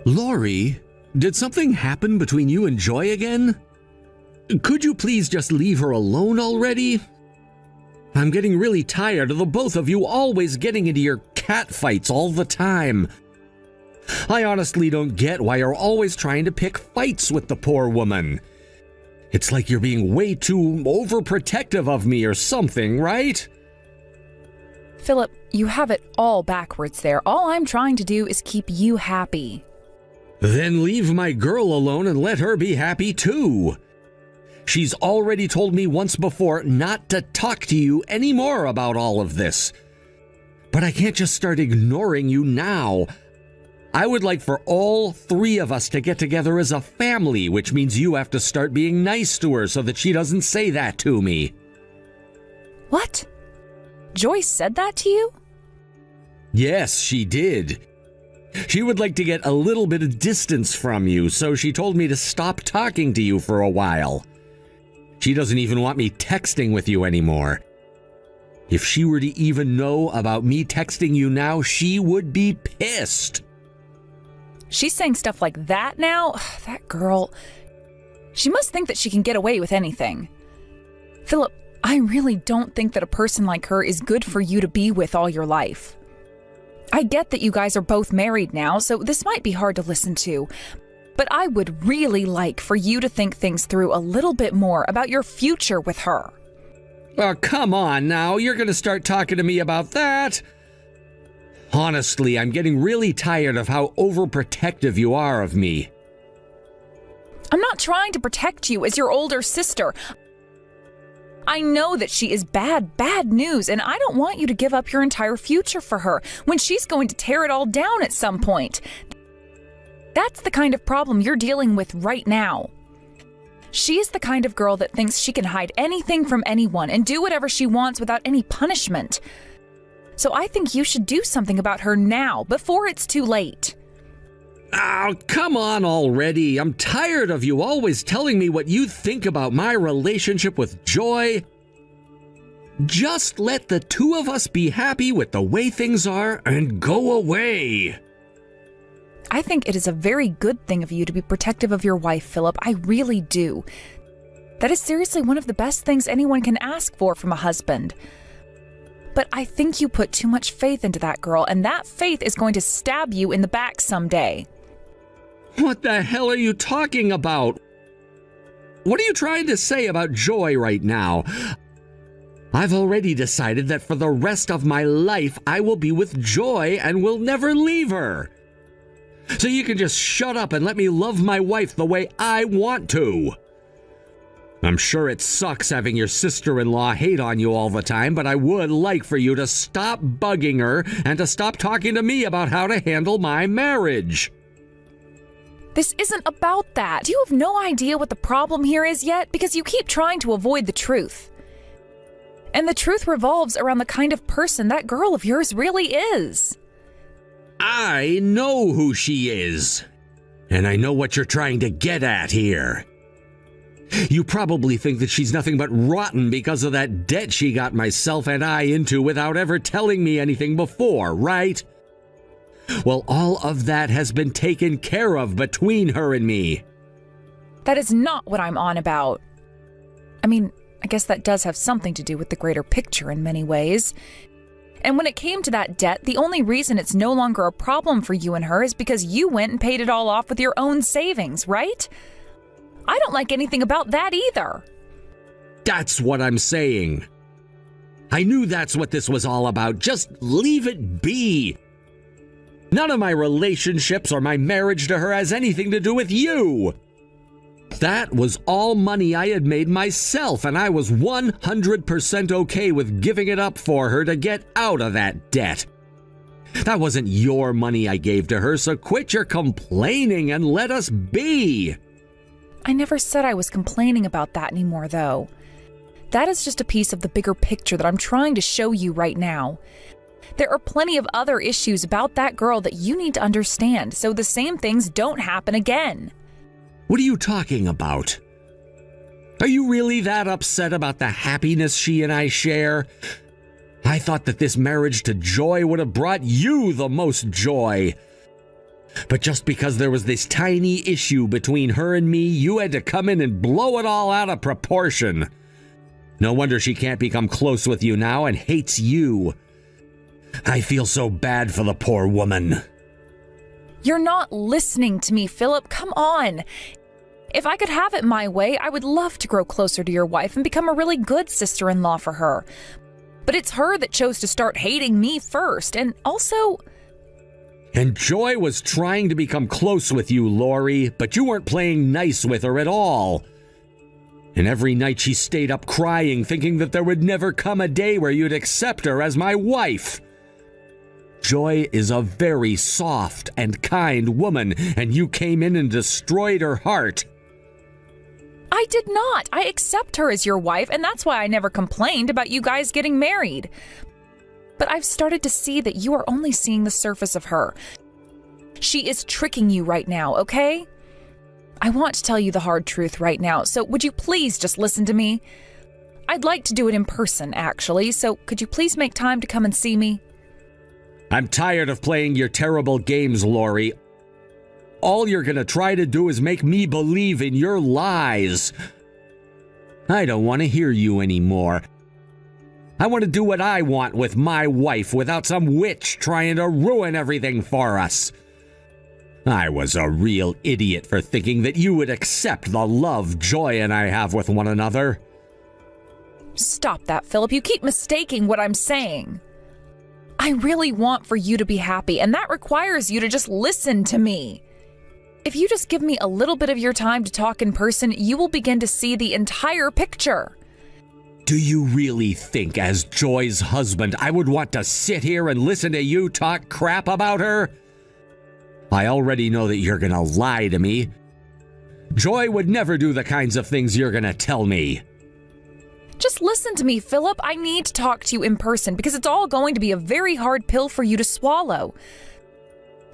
Lori, did something happen between you and Joy again? Could you please just leave her alone already? I'm getting really tired of the both of you always getting into your cat fights all the time. I honestly don't get why you're always trying to pick fights with the poor woman. It's like you're being way too overprotective of me or something, right? Philip, you have it all backwards there. All I'm trying to do is keep you happy. Then leave my girl alone and let her be happy too. She's already told me once before not to talk to you anymore about all of this. But I can't just start ignoring you now. I would like for all three of us to get together as a family, which means you have to start being nice to her so that she doesn't say that to me. What? Joyce said that to you? Yes, she did. She would like to get a little bit of distance from you, so she told me to stop talking to you for a while. She doesn't even want me texting with you anymore. If she were to even know about me texting you now, she would be pissed. She's saying stuff like that now? That girl. She must think that she can get away with anything. Philip, I really don't think that a person like her is good for you to be with all your life. I get that you guys are both married now, so this might be hard to listen to. But I would really like for you to think things through a little bit more about your future with her. Oh, come on now. You're going to start talking to me about that? Honestly, I'm getting really tired of how overprotective you are of me. I'm not trying to protect you as your older sister. I know that she is bad news, and I don't want you to give up your entire future for her when she's going to tear it all down at some point. That's the kind of problem you're dealing with right now. She is the kind of girl that thinks she can hide anything from anyone and do whatever she wants without any punishment. So I think you should do something about her now, before it's too late. Oh, come on already. I'm tired of you always telling me what you think about my relationship with Joy. Just let the two of us be happy with the way things are and go away. I think it is a very good thing of you to be protective of your wife, Philip. I really do. That is seriously one of the best things anyone can ask for from a husband. But I think you put too much faith into that girl, and that faith is going to stab you in the back someday. What the hell are you talking about? What are you trying to say about Joy right now? I've already decided that for the rest of my life, I will be with Joy and will never leave her. So you can just shut up and let me love my wife the way I want to. I'm sure it sucks having your sister-in-law hate on you all the time, but I would like for you to stop bugging her and to stop talking to me about how to handle my marriage. This isn't about that. You have no idea what the problem here is yet because you keep trying to avoid the truth. And the truth revolves around the kind of person that girl of yours really is. I know who she is, and I know what you're trying to get at here. You probably think that she's nothing but rotten because of that debt she got myself and I into without ever telling me anything before, right? Well, all of that has been taken care of between her and me. That is not what I'm on about. I mean, I guess that does have something to do with the greater picture in many ways. And when it came to that debt, the only reason it's no longer a problem for you and her is because you went and paid it all off with your own savings, right? I don't like anything about that either. That's what I'm saying. I knew that's what this was all about. Just leave it be. None of my relationships or my marriage to her has anything to do with you. That was all money I had made myself, and I was 100% okay with giving it up for her to get out of that debt. That wasn't your money I gave to her, so quit your complaining and let us be. I never said I was complaining about that anymore, though. That is just a piece of the bigger picture that I'm trying to show you right now. There are plenty of other issues about that girl that you need to understand, so the same things don't happen again. What are you talking about? Are you really that upset about the happiness she and I share? I thought that this marriage to Joy would have brought you the most joy. But just because there was this tiny issue between her and me, you had to come in and blow it all out of proportion. No wonder she can't become close with you now and hates you. I feel so bad for the poor woman. You're not listening to me, Philip. Come on. If I could have it my way, I would love to grow closer to your wife and become a really good sister-in-law for her. But it's her that chose to start hating me first, and also... And Joy was trying to become close with you, Lori, but you weren't playing nice with her at all. And every night she stayed up crying, thinking that there would never come a day where you'd accept her as my wife. Joy is a very soft and kind woman, and you came in and destroyed her heart. I did not. I accept her as your wife, and that's why I never complained about you guys getting married. But I've started to see that you are only seeing the surface of her. She is tricking you right now, okay? I want to tell you the hard truth right now, so would you please just listen to me? I'd like to do it in person, actually, so could you please make time to come and see me? I'm tired of playing your terrible games, Lori. All you're gonna try to do is make me believe in your lies. I don't want to hear you anymore. I want to do what I want with my wife without some witch trying to ruin everything for us. I was a real idiot for thinking that you would accept the love Joy and I have with one another. Stop that, Philip. You keep mistaking what I'm saying. I really want for you to be happy, and that requires you to just listen to me. If you just give me a little bit of your time to talk in person, you will begin to see the entire picture. Do you really think, as Joy's husband, I would want to sit here and listen to you talk crap about her? I already know that you're gonna lie to me. Joy would never do the kinds of things you're gonna tell me. Just listen to me, Philip. I need to talk to you in person because it's all going to be a very hard pill for you to swallow.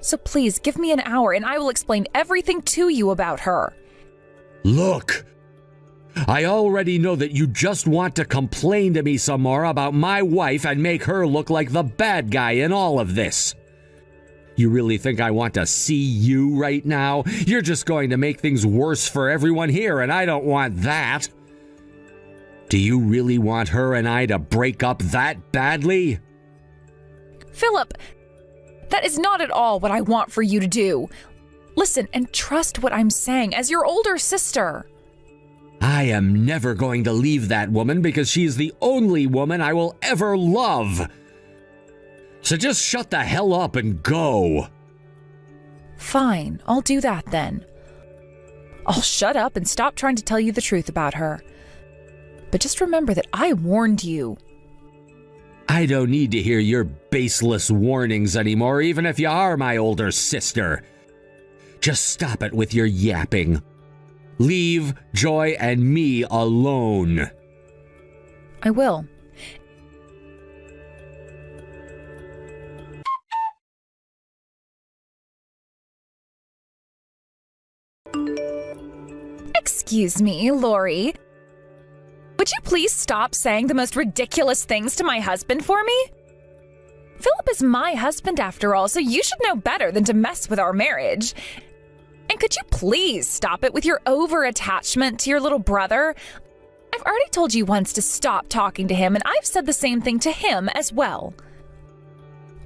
So please, give me an hour and I will explain everything to you about her. Look, I already know that you just want to complain to me some more about my wife and make her look like the bad guy in all of this. You really think I want to see you right now? You're just going to make things worse for everyone here, and I don't want that. Do you really want her and I to break up that badly? Philip, that is not at all what I want for you to do. Listen and trust what I'm saying as your older sister. I am never going to leave that woman because she is the only woman I will ever love. So just shut the hell up and go. Fine, I'll do that then. I'll shut up and stop trying to tell you the truth about her. But just remember that I warned you. I don't need to hear your baseless warnings anymore, even if you are my older sister. Just stop it with your yapping. Leave Joy and me alone. I will. Excuse me, Lori. Would you please stop saying the most ridiculous things to my husband for me? Philip is my husband after all, so you should know better than to mess with our marriage. And could you please stop it with your over-attachment to your little brother? I've already told you once to stop talking to him, and I've said the same thing to him as well.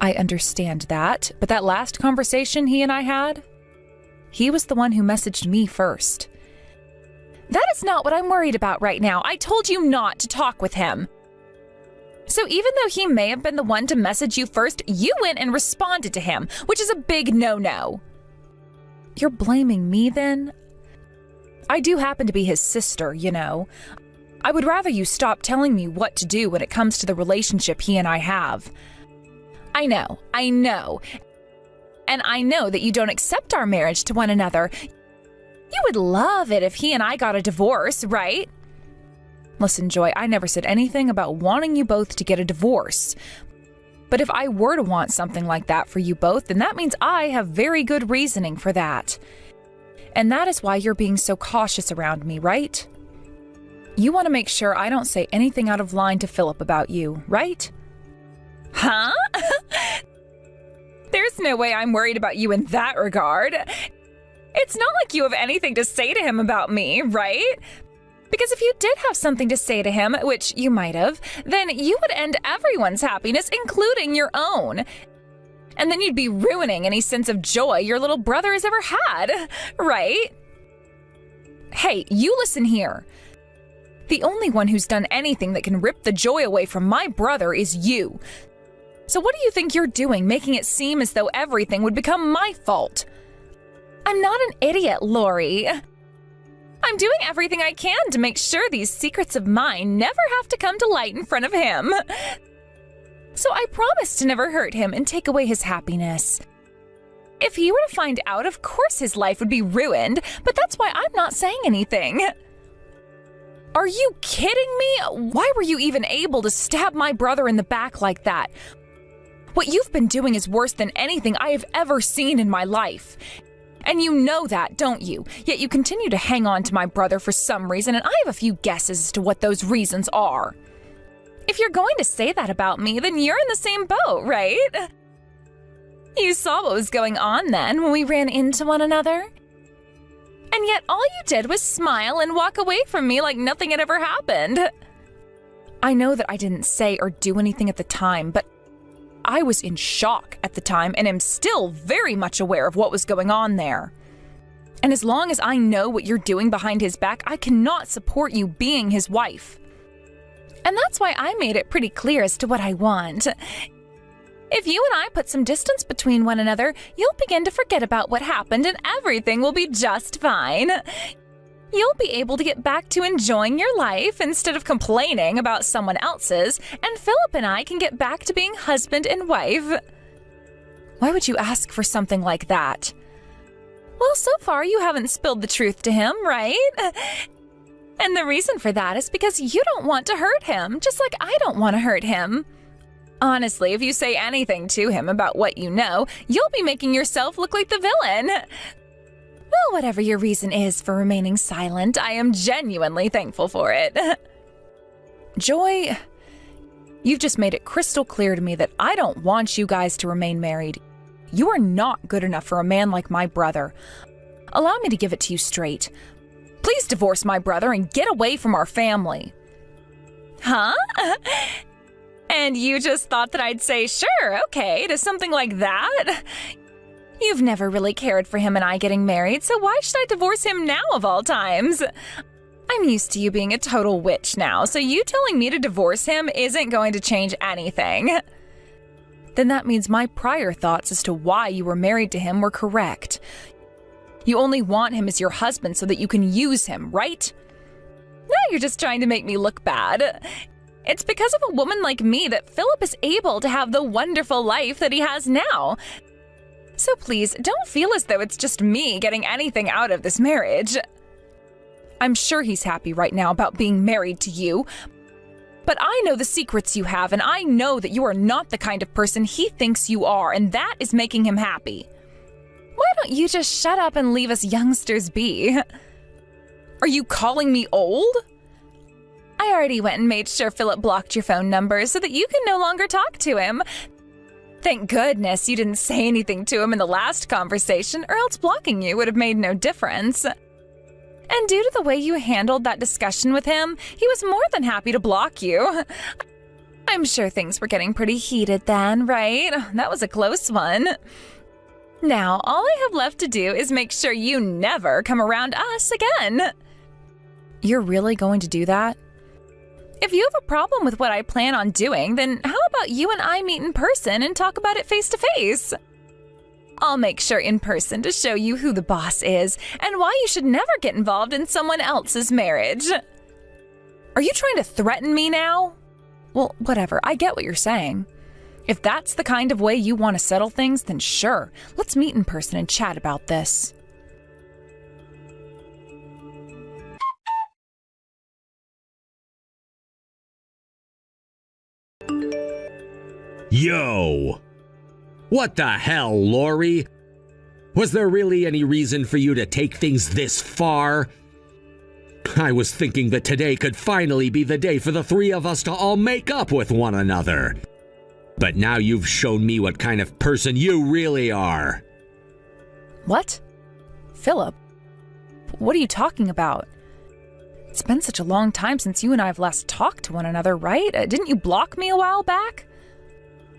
I understand that, but that last conversation he and I had, he was the one who messaged me first. That is not what I'm worried about right now. I told you not to talk with him. So even though he may have been the one to message you first, you went and responded to him, which is a big no-no. You're blaming me then? I do happen to be his sister, you know. I would rather you stop telling me what to do when it comes to the relationship he and I have. I know. And I know that you don't accept our marriage to one another. You would love it if he and I got a divorce, right? Listen, Joy, I never said anything about wanting you both to get a divorce. But if I were to want something like that for you both, then that means I have very good reasoning for that. And that is why you're being so cautious around me, right? You want to make sure I don't say anything out of line to Philip about you, right? Huh? There's no way I'm worried about you in that regard. It's not like you have anything to say to him about me, right? Because if you did have something to say to him, which you might have, then you would end everyone's happiness, including your own. And then you'd be ruining any sense of joy your little brother has ever had, right? Hey, you listen here. The only one who's done anything that can rip the joy away from my brother is you. So what do you think you're doing, making it seem as though everything would become my fault? I'm not an idiot, Lori. I'm doing everything I can to make sure these secrets of mine never have to come to light in front of him. So I promise to never hurt him and take away his happiness. If he were to find out, of course his life would be ruined, but that's why I'm not saying anything. Are you kidding me? Why were you even able to stab my brother in the back like that? What you've been doing is worse than anything I have ever seen in my life. And you know that, don't you? Yet you continue to hang on to my brother for some reason, and I have a few guesses as to what those reasons are. If you're going to say that about me, then you're in the same boat, right? You saw what was going on then when we ran into one another. And yet all you did was smile and walk away from me like nothing had ever happened. I know that I didn't say or do anything at the time, but I was in shock at the time and am still very much aware of what was going on there. And as long as I know what you're doing behind his back, I cannot support you being his wife. And that's why I made it pretty clear as to what I want. If you and I put some distance between one another, you'll begin to forget about what happened and everything will be just fine. You'll be able to get back to enjoying your life instead of complaining about someone else's, and Philip and I can get back to being husband and wife. Why would you ask for something like that? Well, so far you haven't spilled the truth to him, right? And the reason for that is because you don't want to hurt him, just like I don't want to hurt him. Honestly, if you say anything to him about what you know, you'll be making yourself look like the villain. Well, whatever your reason is for remaining silent, I am genuinely thankful for it. Joy, you've just made it crystal clear to me that I don't want you guys to remain married. You are not good enough for a man like my brother. Allow me to give it to you straight. Please divorce my brother and get away from our family. Huh? And you just thought that I'd say, sure, okay, to something like that? You've never really cared for him and I getting married, so why should I divorce him now of all times? I'm used to you being a total witch now, so you telling me to divorce him isn't going to change anything. Then that means my prior thoughts as to why you were married to him were correct. You only want him as your husband so that you can use him, right? Now you're just trying to make me look bad. It's because of a woman like me that Philip is able to have the wonderful life that he has now. So please, don't feel as though it's just me getting anything out of this marriage. I'm sure he's happy right now about being married to you. But I know the secrets you have, and I know that you are not the kind of person he thinks you are, and that is making him happy. Why don't you just shut up and leave us youngsters be? Are you calling me old? I already went and made sure Philip blocked your phone number so that you can no longer talk to him. Thank goodness you didn't say anything to him in the last conversation, or else blocking you would have made no difference. And due to the way you handled that discussion with him, he was more than happy to block you. I'm sure things were getting pretty heated then, right? That was a close one. Now, all I have left to do is make sure you never come around us again. You're really going to do that? If you have a problem with what I plan on doing, then how about you and I meet in person and talk about it face to face? I'll make sure in person to show you who the boss is and why you should never get involved in someone else's marriage. Are you trying to threaten me now? Well, whatever, I get what you're saying. If that's the kind of way you want to settle things, then sure, let's meet in person and chat about this. Yo! What the hell, Lori? Was there really any reason for you to take things this far? I was thinking that today could finally be the day for the three of us to all make up with one another. But now you've shown me what kind of person you really are. What? Philip, what are you talking about? It's been such a long time since you and I have last talked to one another, right? Didn't you block me a while back?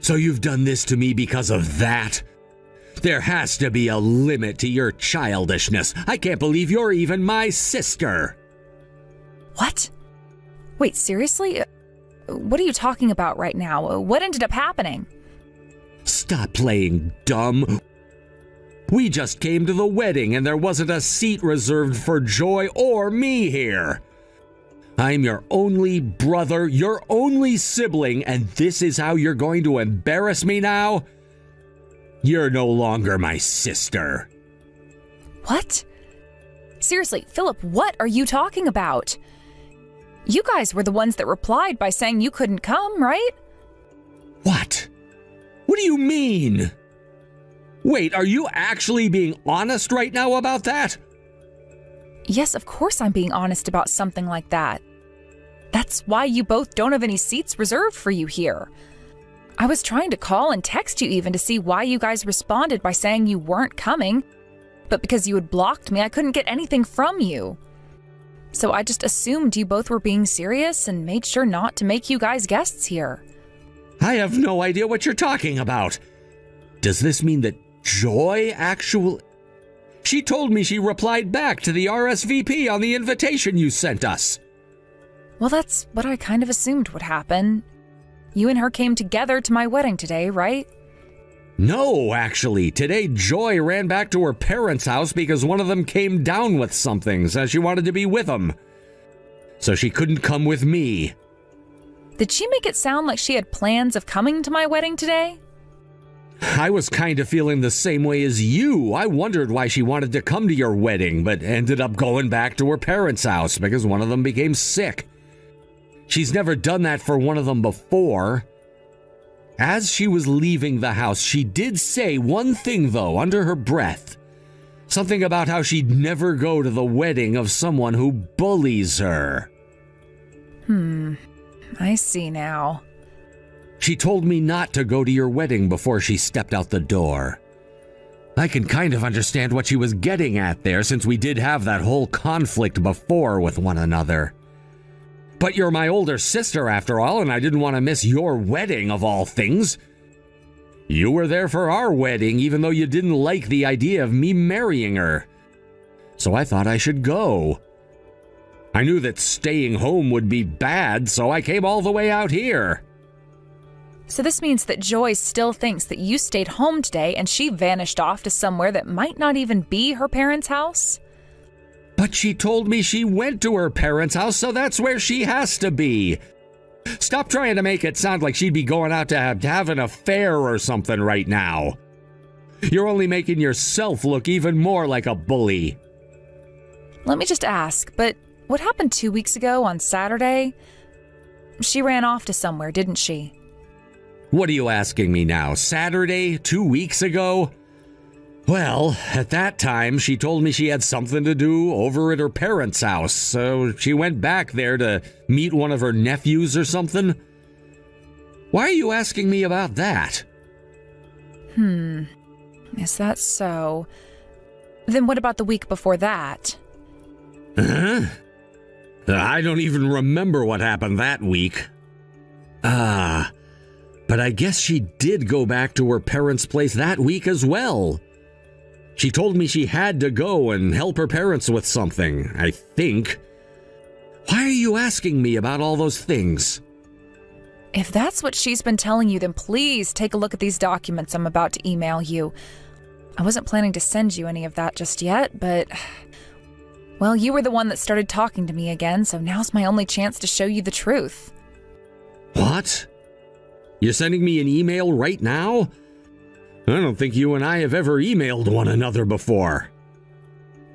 So you've done this to me because of that? There has to be a limit to your childishness. I can't believe you're even my sister. What? Wait, seriously? What are you talking about right now? What ended up happening? Stop playing dumb. We just came to the wedding and there wasn't a seat reserved for Joy or me here. I'm your only brother, your only sibling, and this is how you're going to embarrass me now? You're no longer my sister. What? Seriously, Philip, what are you talking about? You guys were the ones that replied by saying you couldn't come, right? What? What do you mean? Wait, are you actually being honest right now about that? Yes, of course I'm being honest about something like that. That's why you both don't have any seats reserved for you here. I was trying to call and text you even to see why you guys responded by saying you weren't coming, but because you had blocked me, I couldn't get anything from you. So I just assumed you both were being serious and made sure not to make you guys guests here. I have no idea what you're talking about. Does this mean that Joy She told me she replied back to the RSVP on the invitation you sent us. Well, that's what I kind of assumed would happen. You and her came together to my wedding today, right? No, actually. Today, Joy ran back to her parents' house because one of them came down with something, so she wanted to be with them. So she couldn't come with me. Did she make it sound like she had plans of coming to my wedding today? I was kind of feeling the same way as you. I wondered why she wanted to come to your wedding, but ended up going back to her parents' house because one of them became sick. She's never done that for one of them before. As she was leaving the house, she did say one thing, though, under her breath. Something about how she'd never go to the wedding of someone who bullies her. I see now. She told me not to go to your wedding before she stepped out the door. I can kind of understand what she was getting at there, since we did have that whole conflict before with one another. But you're my older sister after all, and I didn't want to miss your wedding of all things. You were there for our wedding, even though you didn't like the idea of me marrying her. So I thought I should go. I knew that staying home would be bad, so I came all the way out here. So this means that Joy still thinks that you stayed home today and she vanished off to somewhere that might not even be her parents' house? But she told me she went to her parents' house, so that's where she has to be. Stop trying to make it sound like she'd be going out to have an affair or something right now. You're only making yourself look even more like a bully. Let me just ask, but what happened 2 weeks ago on Saturday? She ran off to somewhere, didn't she? What are you asking me now? Saturday, 2 weeks ago? Well, at that time, she told me she had something to do over at her parents' house, so she went back there to meet one of her nephews or something. Why are you asking me about that? Is that so? Then what about the week before that? Huh? I don't even remember what happened that week. But I guess she did go back to her parents' place that week as well. She told me she had to go and help her parents with something, I think. Why are you asking me about all those things? If that's what she's been telling you, then please take a look at these documents I'm about to email you. I wasn't planning to send you any of that just yet, but... Well, you were the one that started talking to me again, so now's my only chance to show you the truth. What? You're sending me an email right now? I don't think you and I have ever emailed one another before.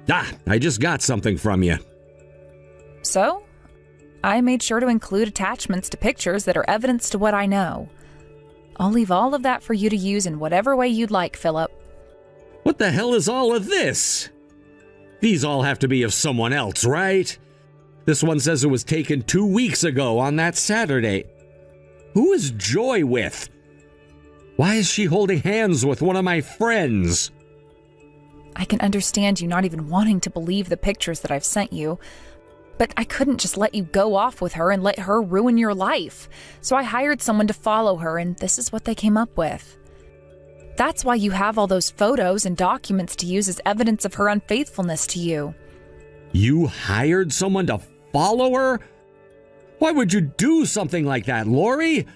I just got something from you. So, I made sure to include attachments to pictures that are evidence to what I know. I'll leave all of that for you to use in whatever way you'd like, Philip. What the hell is all of this? These all have to be of someone else, right? This one says it was taken 2 weeks ago on that Saturday. Who is Joy with? Why is she holding hands with one of my friends? I can understand you not even wanting to believe the pictures that I've sent you, but I couldn't just let you go off with her and let her ruin your life. So I hired someone to follow her, and this is what they came up with. That's why you have all those photos and documents to use as evidence of her unfaithfulness to you. You hired someone to follow her? Why would you do something like that, Lori?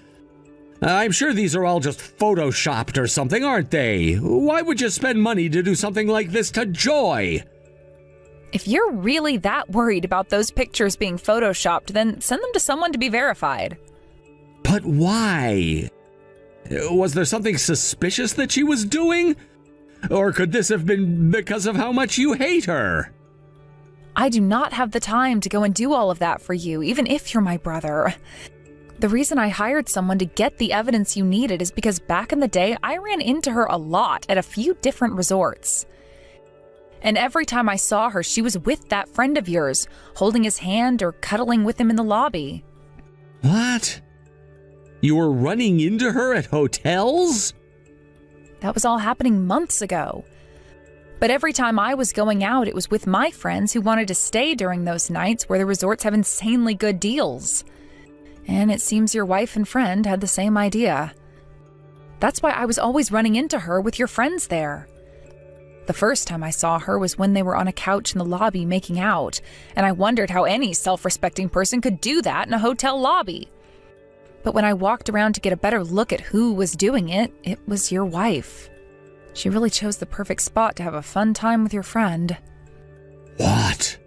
I'm sure these are all just photoshopped or something, aren't they? Why would you spend money to do something like this to Joy? If you're really that worried about those pictures being photoshopped, then send them to someone to be verified. But why? Was there something suspicious that she was doing? Or could this have been because of how much you hate her? I do not have the time to go and do all of that for you, even if you're my brother. The reason I hired someone to get the evidence you needed is because back in the day, I ran into her a lot at a few different resorts. And every time I saw her, she was with that friend of yours, holding his hand or cuddling with him in the lobby. What? You were running into her at hotels? That was all happening months ago. But every time I was going out, it was with my friends who wanted to stay during those nights where the resorts have insanely good deals. And it seems your wife and friend had the same idea. That's why I was always running into her with your friends there. The first time I saw her was when they were on a couch in the lobby making out, and I wondered how any self-respecting person could do that in a hotel lobby. But when I walked around to get a better look at who was doing it, it was your wife. She really chose the perfect spot to have a fun time with your friend. What?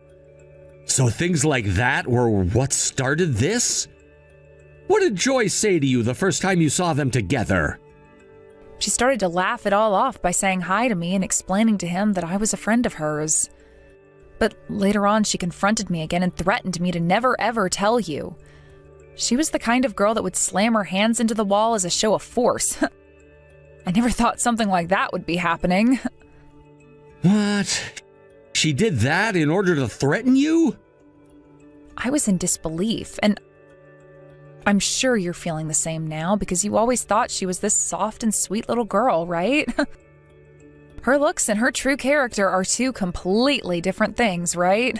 So things like that were what started this? What did Joy say to you the first time you saw them together? She started to laugh it all off by saying hi to me and explaining to him that I was a friend of hers. But later on, she confronted me again and threatened me to never ever tell you. She was the kind of girl that would slam her hands into the wall as a show of force. I never thought something like that would be happening. What? She did that in order to threaten you? I was in disbelief, and I'm sure you're feeling the same now because you always thought she was this soft and sweet little girl, right? Her looks and her true character are two completely different things, right?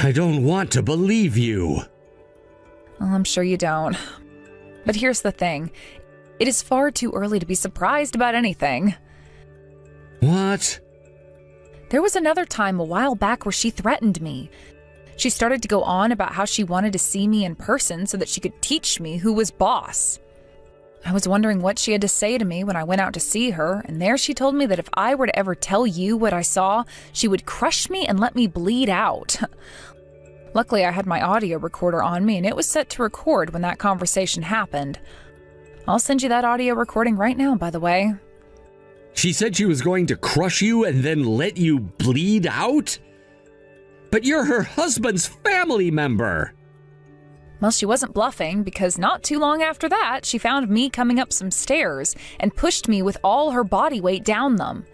I don't want to believe you. Well, I'm sure you don't. But here's the thing. It is far too early to be surprised about anything. What? There was another time a while back where she threatened me. She started to go on about how she wanted to see me in person so that she could teach me who was boss. I was wondering what she had to say to me when I went out to see her, and there she told me that if I were to ever tell you what I saw, she would crush me and let me bleed out. Luckily, I had my audio recorder on me, and it was set to record when that conversation happened. I'll send you that audio recording right now, by the way. She said she was going to crush you and then let you bleed out? But you're her husband's family member. Well, she wasn't bluffing because not too long after that, she found me coming up some stairs and pushed me with all her body weight down them.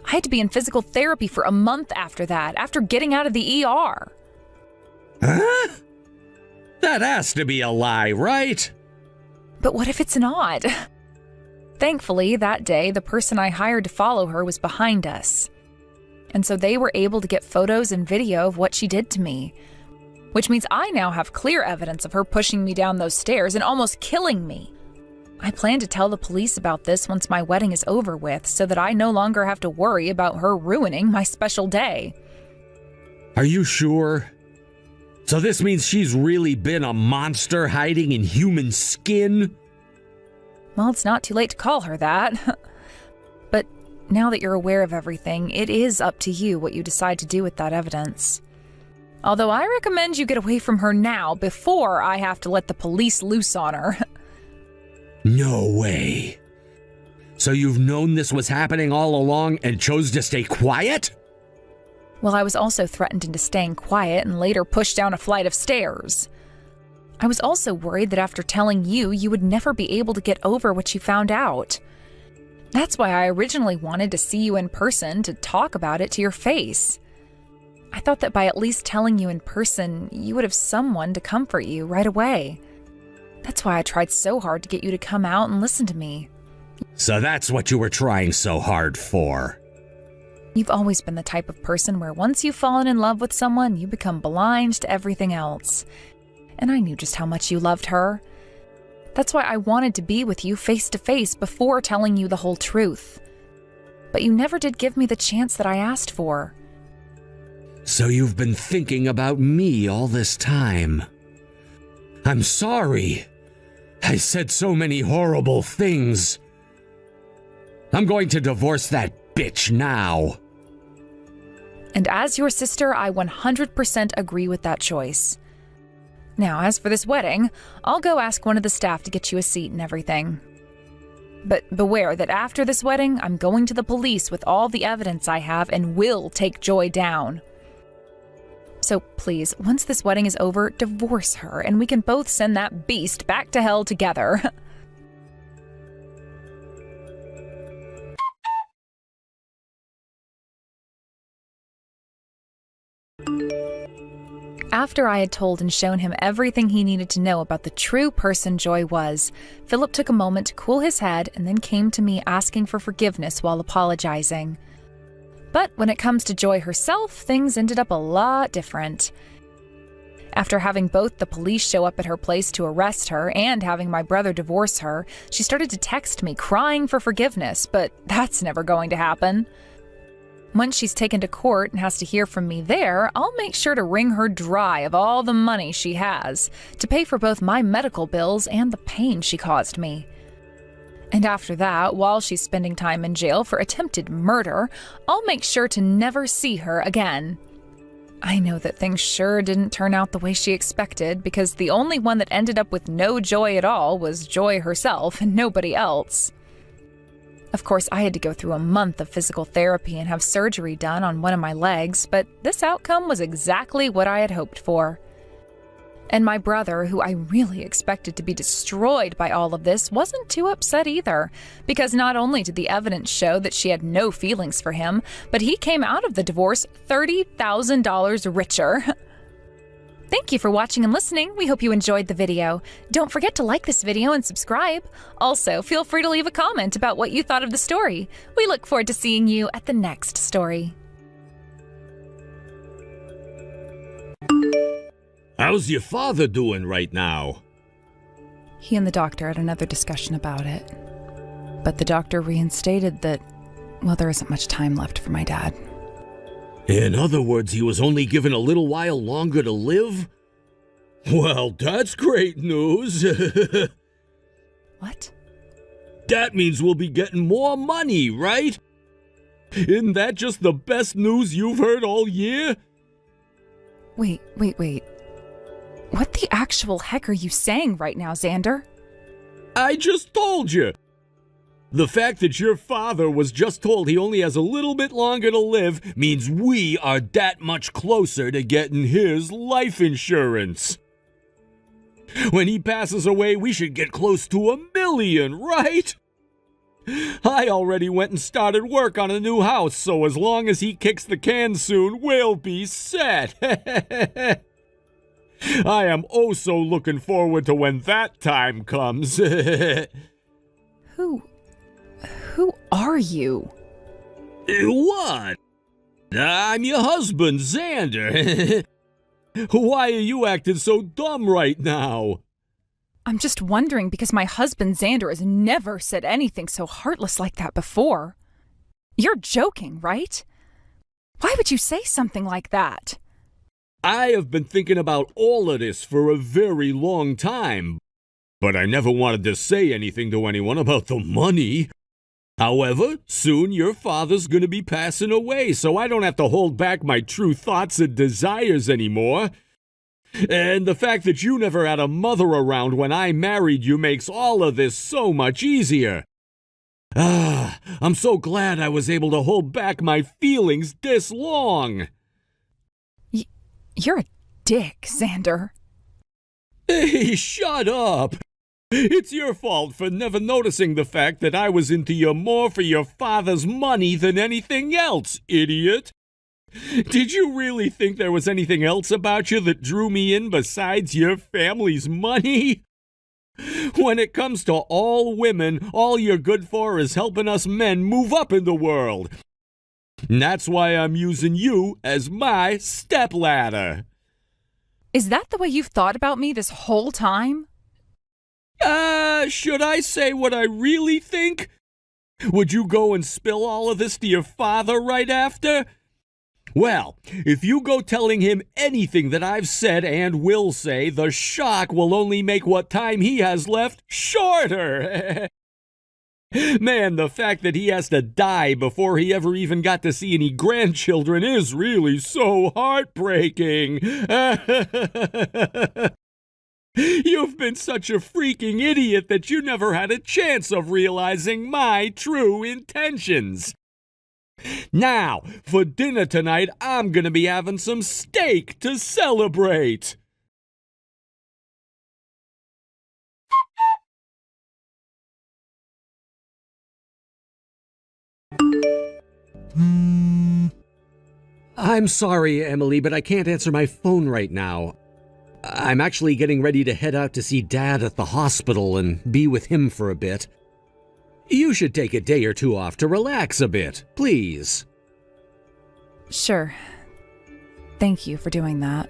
I had to be in physical therapy for a month after that, after getting out of the ER. Huh? That has to be a lie, right? But what if it's not? Thankfully, that day, the person I hired to follow her was behind us. And so they were able to get photos and video of what she did to me. Which means I now have clear evidence of her pushing me down those stairs and almost killing me. I plan to tell the police about this once my wedding is over with so that I no longer have to worry about her ruining my special day. Are you sure? So this means she's really been a monster hiding in human skin? Well, it's not too late to call her that. But now that you're aware of everything, it is up to you what you decide to do with that evidence. Although I recommend you get away from her now before I have to let the police loose on her. No way. So you've known this was happening all along and chose to stay quiet? Well, I was also threatened into staying quiet and later pushed down a flight of stairs. I was also worried that after telling you, you would never be able to get over what you found out. That's why I originally wanted to see you in person to talk about it to your face. I thought that by at least telling you in person, you would have someone to comfort you right away. That's why I tried so hard to get you to come out and listen to me. So that's what you were trying so hard for. You've always been the type of person where once you've fallen in love with someone, you become blind to everything else. And I knew just how much you loved her. That's why I wanted to be with you face to face before telling you the whole truth. But you never did give me the chance that I asked for. So you've been thinking about me all this time. I'm sorry. I said so many horrible things. I'm going to divorce that bitch now. And as your sister, I 100% agree with that choice. Now, as for this wedding, I'll go ask one of the staff to get you a seat and everything. But beware that after this wedding, I'm going to the police with all the evidence I have and will take Joy down. So please, once this wedding is over, divorce her and we can both send that beast back to hell together. After I had told and shown him everything he needed to know about the true person Joy was, Philip took a moment to cool his head and then came to me asking for forgiveness while apologizing. But when it comes to Joy herself, things ended up a lot different. After having both the police show up at her place to arrest her and having my brother divorce her, she started to text me crying for forgiveness, but that's never going to happen. Once she's taken to court and has to hear from me there, I'll make sure to wring her dry of all the money she has to pay for both my medical bills and the pain she caused me. And after that, while she's spending time in jail for attempted murder, I'll make sure to never see her again. I know that things sure didn't turn out the way she expected, because the only one that ended up with no Joy at all was Joy herself and nobody else. Of course, I had to go through a month of physical therapy and have surgery done on one of my legs, but this outcome was exactly what I had hoped for. And my brother, who I really expected to be destroyed by all of this, wasn't too upset either, because not only did the evidence show that she had no feelings for him, but he came out of the divorce $30,000 richer. Thank you for watching and listening. We hope you enjoyed the video. Don't forget to like this video and subscribe. Also, feel free to leave a comment about what you thought of the story. We look forward to seeing you at the next story. How's your father doing right now? He and the doctor had another discussion about it. But the doctor reinstated that, well, there isn't much time left for my dad. In other words, he was only given a little while longer to live? Well, that's great news. What? That means we'll be getting more money, right? Isn't that just the best news you've heard all year? Wait. What the actual heck are you saying right now, Xander? I just told you. The fact that your father was just told he only has a little bit longer to live means we are that much closer to getting his life insurance. When he passes away, we should get close to $1 million, right? I already went and started work on a new house, so as long as he kicks the can soon, we'll be set. I am oh so looking forward to when that time comes. Who are you? What? I'm your husband, Xander. Why are you acting so dumb right now? I'm just wondering because my husband Xander has never said anything so heartless like that before. You're joking, right? Why would you say something like that? I have been thinking about all of this for a very long time, but I never wanted to say anything to anyone about the money. However, soon your father's going to be passing away, so I don't have to hold back my true thoughts and desires anymore. And the fact that you never had a mother around when I married you makes all of this so much easier. I'm so glad I was able to hold back my feelings this long. You're a dick, Xander. Hey, shut up! It's your fault for never noticing the fact that I was into you more for your father's money than anything else, idiot! Did you really think there was anything else about you that drew me in besides your family's money? When it comes to all women, all you're good for is helping us men move up in the world. And that's why I'm using you as my stepladder. Is that the way you've thought about me this whole time? Should I say what I really think? Would you go and spill all of this to your father right after? Well, if you go telling him anything that I've said and will say, the shock will only make what time he has left shorter. Man, the fact that he has to die before he ever even got to see any grandchildren is really so heartbreaking. You've been such a freaking idiot that you never had a chance of realizing my true intentions. Now, for dinner tonight, I'm gonna be having some steak to celebrate. I'm sorry, Emily, but I can't answer my phone right now. I'm actually getting ready to head out to see Dad at the hospital and be with him for a bit. You should take a day or two off to relax a bit, please. Sure. Thank you for doing that.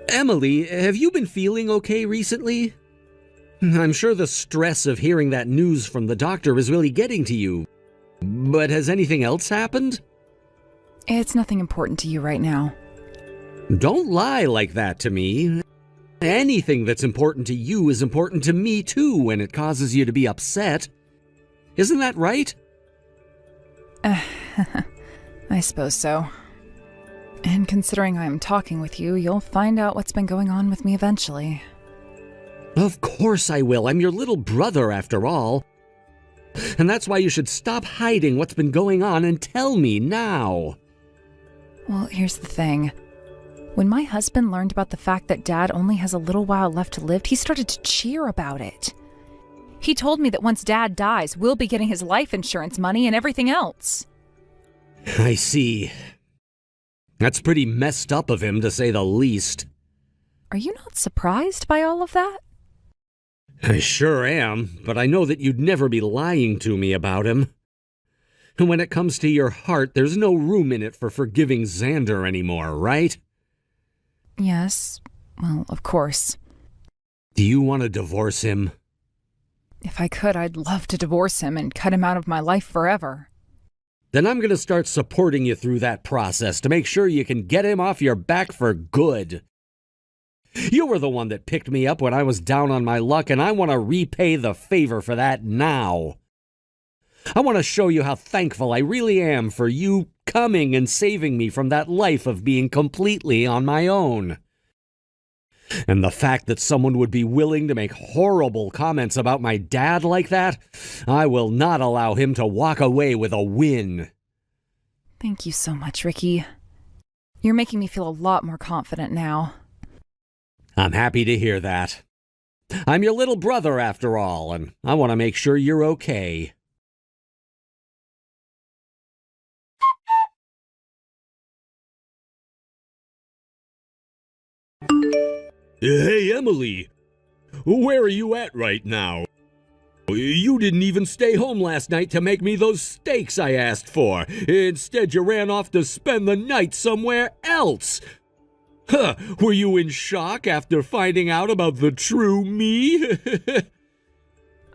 Emily, have you been feeling okay recently? I'm sure the stress of hearing that news from the doctor is really getting to you. But has anything else happened? It's nothing important to you right now. Don't lie like that to me. Anything that's important to you is important to me too when it causes you to be upset. Isn't that right? I suppose so. And considering I'm talking with you, you'll find out what's been going on with me eventually. Of course I will. I'm your little brother after all. And that's why you should stop hiding what's been going on and tell me now. Well, here's the thing. When my husband learned about the fact that Dad only has a little while left to live, he started to cheer about it. He told me that once Dad dies, we'll be getting his life insurance money and everything else. I see. That's pretty messed up of him, to say the least. Are you not surprised by all of that? I sure am, but I know that you'd never be lying to me about him. And when it comes to your heart, there's no room in it for forgiving Xander anymore, right? Yes, well, of course. Do you want to divorce him? If I could, I'd love to divorce him and cut him out of my life forever. Then I'm going to start supporting you through that process to make sure you can get him off your back for good. You were the one that picked me up when I was down on my luck, and I want to repay the favor for that now. I want to show you how thankful I really am for you coming and saving me from that life of being completely on my own. And the fact that someone would be willing to make horrible comments about my dad like that, I will not allow him to walk away with a win. Thank you so much, Ricky. You're making me feel a lot more confident now. I'm happy to hear that. I'm your little brother after all, and I want to make sure you're okay. Hey, Emily. Where are you at right now? You didn't even stay home last night to make me those steaks I asked for. Instead, you ran off to spend the night somewhere else. Huh, were you in shock after finding out about the true me?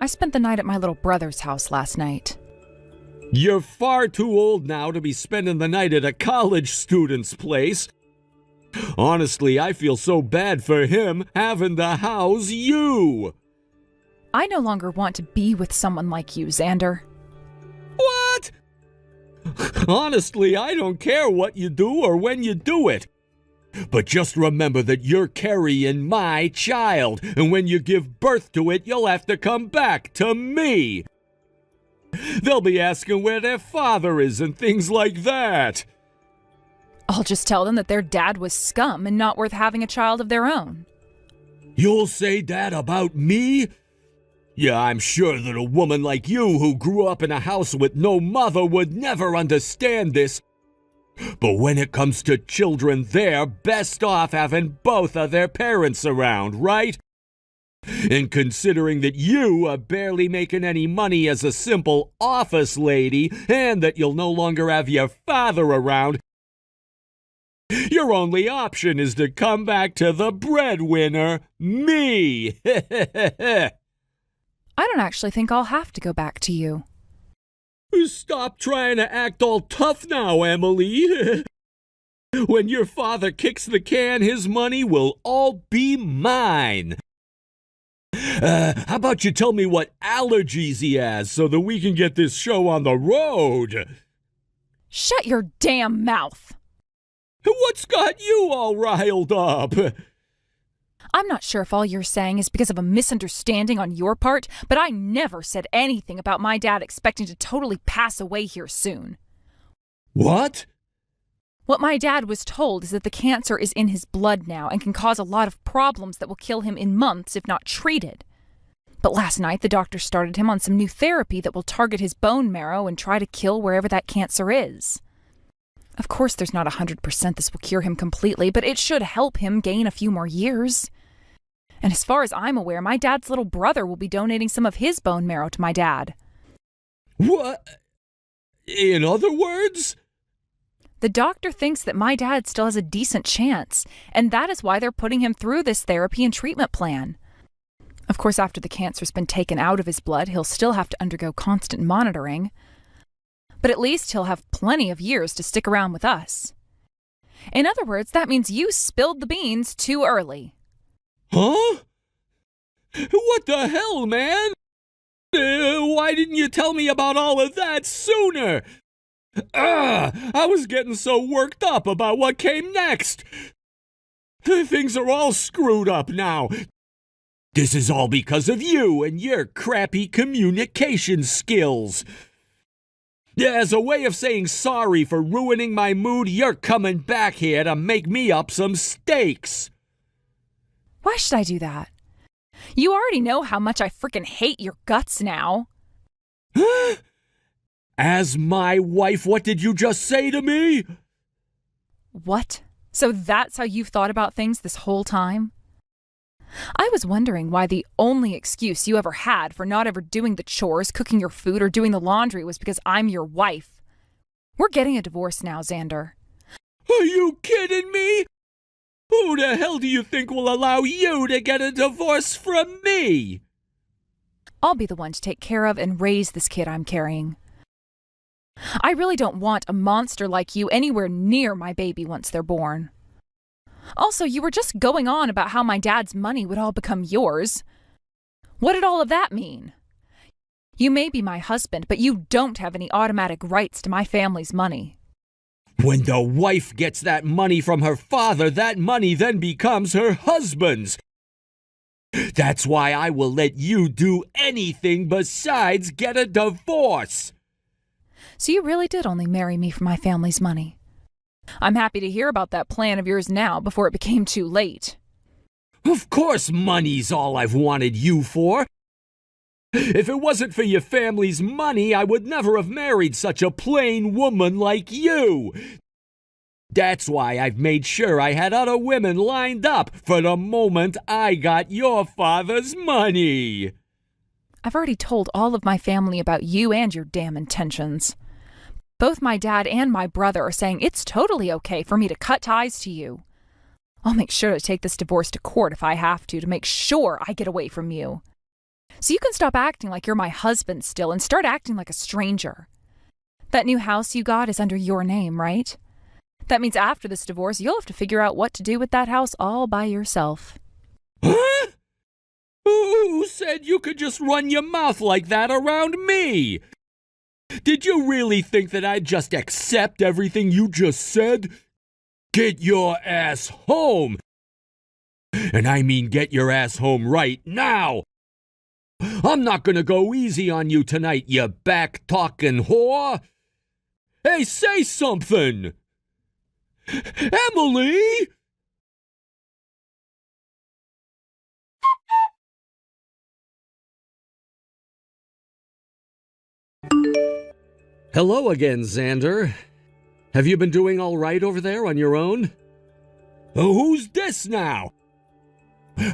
I spent the night at my little brother's house last night. You're far too old now to be spending the night at a college student's place. Honestly, I feel so bad for him having to house you. I no longer want to be with someone like you, Xander. What? Honestly, I don't care what you do or when you do it. But just remember that you're carrying my child, and when you give birth to it, you'll have to come back to me. They'll be asking where their father is and things like that. I'll just tell them that their dad was scum and not worth having a child of their own. You'll say that about me? Yeah, I'm sure that a woman like you who grew up in a house with no mother would never understand this. But when it comes to children, they're best off having both of their parents around, right? And considering that you are barely making any money as a simple office lady, and that you'll no longer have your father around, your only option is to come back to the breadwinner, me. I don't actually think I'll have to go back to you. Stop trying to act all tough now, Emily. When your father kicks the can, his money will all be mine. How about you tell me what allergies he has so that we can get this show on the road? Shut your damn mouth! What's got you all riled up? I'm not sure if all you're saying is because of a misunderstanding on your part, but I never said anything about my dad expecting to totally pass away here soon. What? What my dad was told is that the cancer is in his blood now and can cause a lot of problems that will kill him in months if not treated. But last night the doctor started him on some new therapy that will target his bone marrow and try to kill wherever that cancer is. Of course there's not 100% this will cure him completely, but it should help him gain a few more years. And as far as I'm aware, my dad's little brother will be donating some of his bone marrow to my dad. What? In other words? The doctor thinks that my dad still has a decent chance, and that is why they're putting him through this therapy and treatment plan. Of course, after the cancer's been taken out of his blood, he'll still have to undergo constant monitoring. But at least he'll have plenty of years to stick around with us. In other words, that means you spilled the beans too early. Huh? What the hell, man? Why didn't you tell me about all of that sooner? I was getting so worked up about what came next. Things are all screwed up now. This is all because of you and your crappy communication skills. As a way of saying sorry for ruining my mood, you're coming back here to make me up some steaks. Why should I do that? You already know how much I frickin' hate your guts now. As my wife, what did you just say to me? What? So that's how you've thought about things this whole time? I was wondering why the only excuse you ever had for not ever doing the chores, cooking your food, or doing the laundry was because I'm your wife. We're getting a divorce now, Xander. Are you kidding me? Who the hell do you think will allow you to get a divorce from me? I'll be the one to take care of and raise this kid I'm carrying. I really don't want a monster like you anywhere near my baby once they're born. Also, you were just going on about how my dad's money would all become yours. What did all of that mean? You may be my husband, but you don't have any automatic rights to my family's money. When the wife gets that money from her father, that money then becomes her husband's. That's why I will let you do anything besides get a divorce. So you really did only marry me for my family's money. I'm happy to hear about that plan of yours now before it became too late. Of course money's all I've wanted you for. If it wasn't for your family's money, I would never have married such a plain woman like you. That's why I've made sure I had other women lined up for the moment I got your father's money. I've already told all of my family about you and your damn intentions. Both my dad and my brother are saying it's totally okay for me to cut ties to you. I'll make sure to take this divorce to court if I have to make sure I get away from you. So you can stop acting like you're my husband still and start acting like a stranger. That new house you got is under your name, right? That means after this divorce, you'll have to figure out what to do with that house all by yourself. Huh? Who said you could just run your mouth like that around me? Did you really think that I'd just accept everything you just said? Get your ass home! And I mean get your ass home right now! I'm not gonna go easy on you tonight, you back-talking whore! Hey, say something! Emily! Hello again, Xander. Have you been doing all right over there on your own? Who's this now?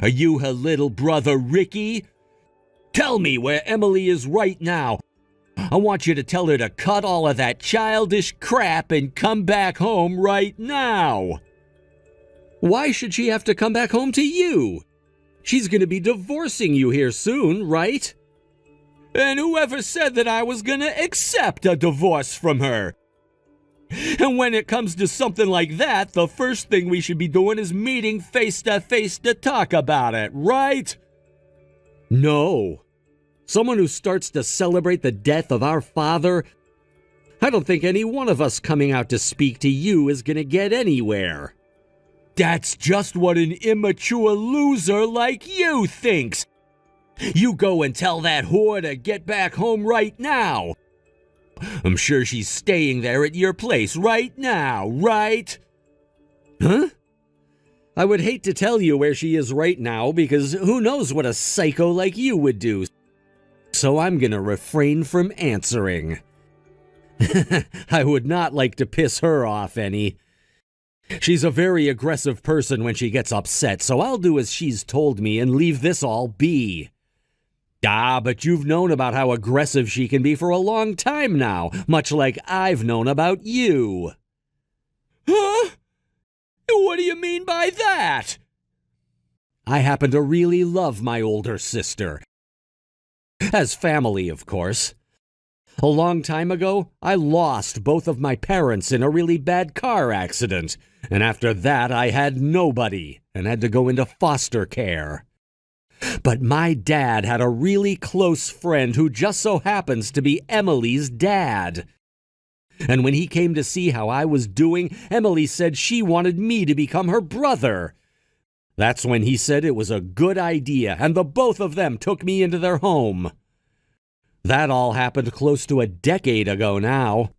Are you her little brother, Ricky? Tell me where Emily is right now. I want you to tell her to cut all of that childish crap and come back home right now. Why should she have to come back home to you? She's going to be divorcing you here soon, right? And whoever said that I was going to accept a divorce from her? And when it comes to something like that, the first thing we should be doing is meeting face to face to talk about it, right? No. Someone who starts to celebrate the death of our father? I don't think any one of us coming out to speak to you is going to get anywhere. That's just what an immature loser like you thinks. You go and tell that whore to get back home right now. I'm sure she's staying there at your place right now, right? Huh? I would hate to tell you where she is right now because who knows what a psycho like you would do. So I'm gonna refrain from answering. I would not like to piss her off any. She's a very aggressive person when she gets upset, so I'll do as she's told me and leave this all be. But you've known about how aggressive she can be for a long time now, much like I've known about you. Huh? What do you mean by that? I happen to really love my older sister. As family, of course. A long time ago, I lost both of my parents in a really bad car accident, and after that I had nobody and had to go into foster care. But my dad had a really close friend who just so happens to be Emily's dad. And when he came to see how I was doing, Emily said she wanted me to become her brother. That's when he said it was a good idea, and the both of them took me into their home. That all happened close to a decade ago now.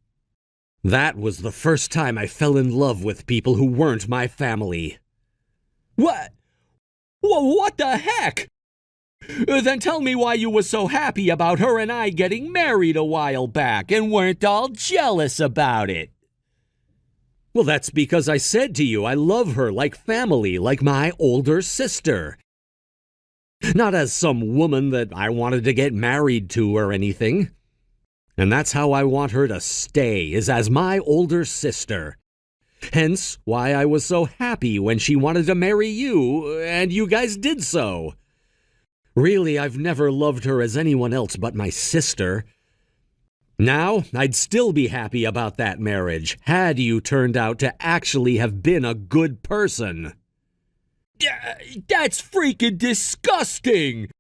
That was the first time I fell in love with people who weren't my family. What? What the heck? Then tell me why you were so happy about her and I getting married a while back and weren't all jealous about it. Well, that's because I said to you I love her like family, like my older sister. Not as some woman that I wanted to get married to or anything. And that's how I want her to stay, is as my older sister. Hence why I was so happy when she wanted to marry you, and you guys did so. Really, I've never loved her as anyone else but my sister. Now, I'd still be happy about that marriage, had you turned out to actually have been a good person. That's freaking disgusting!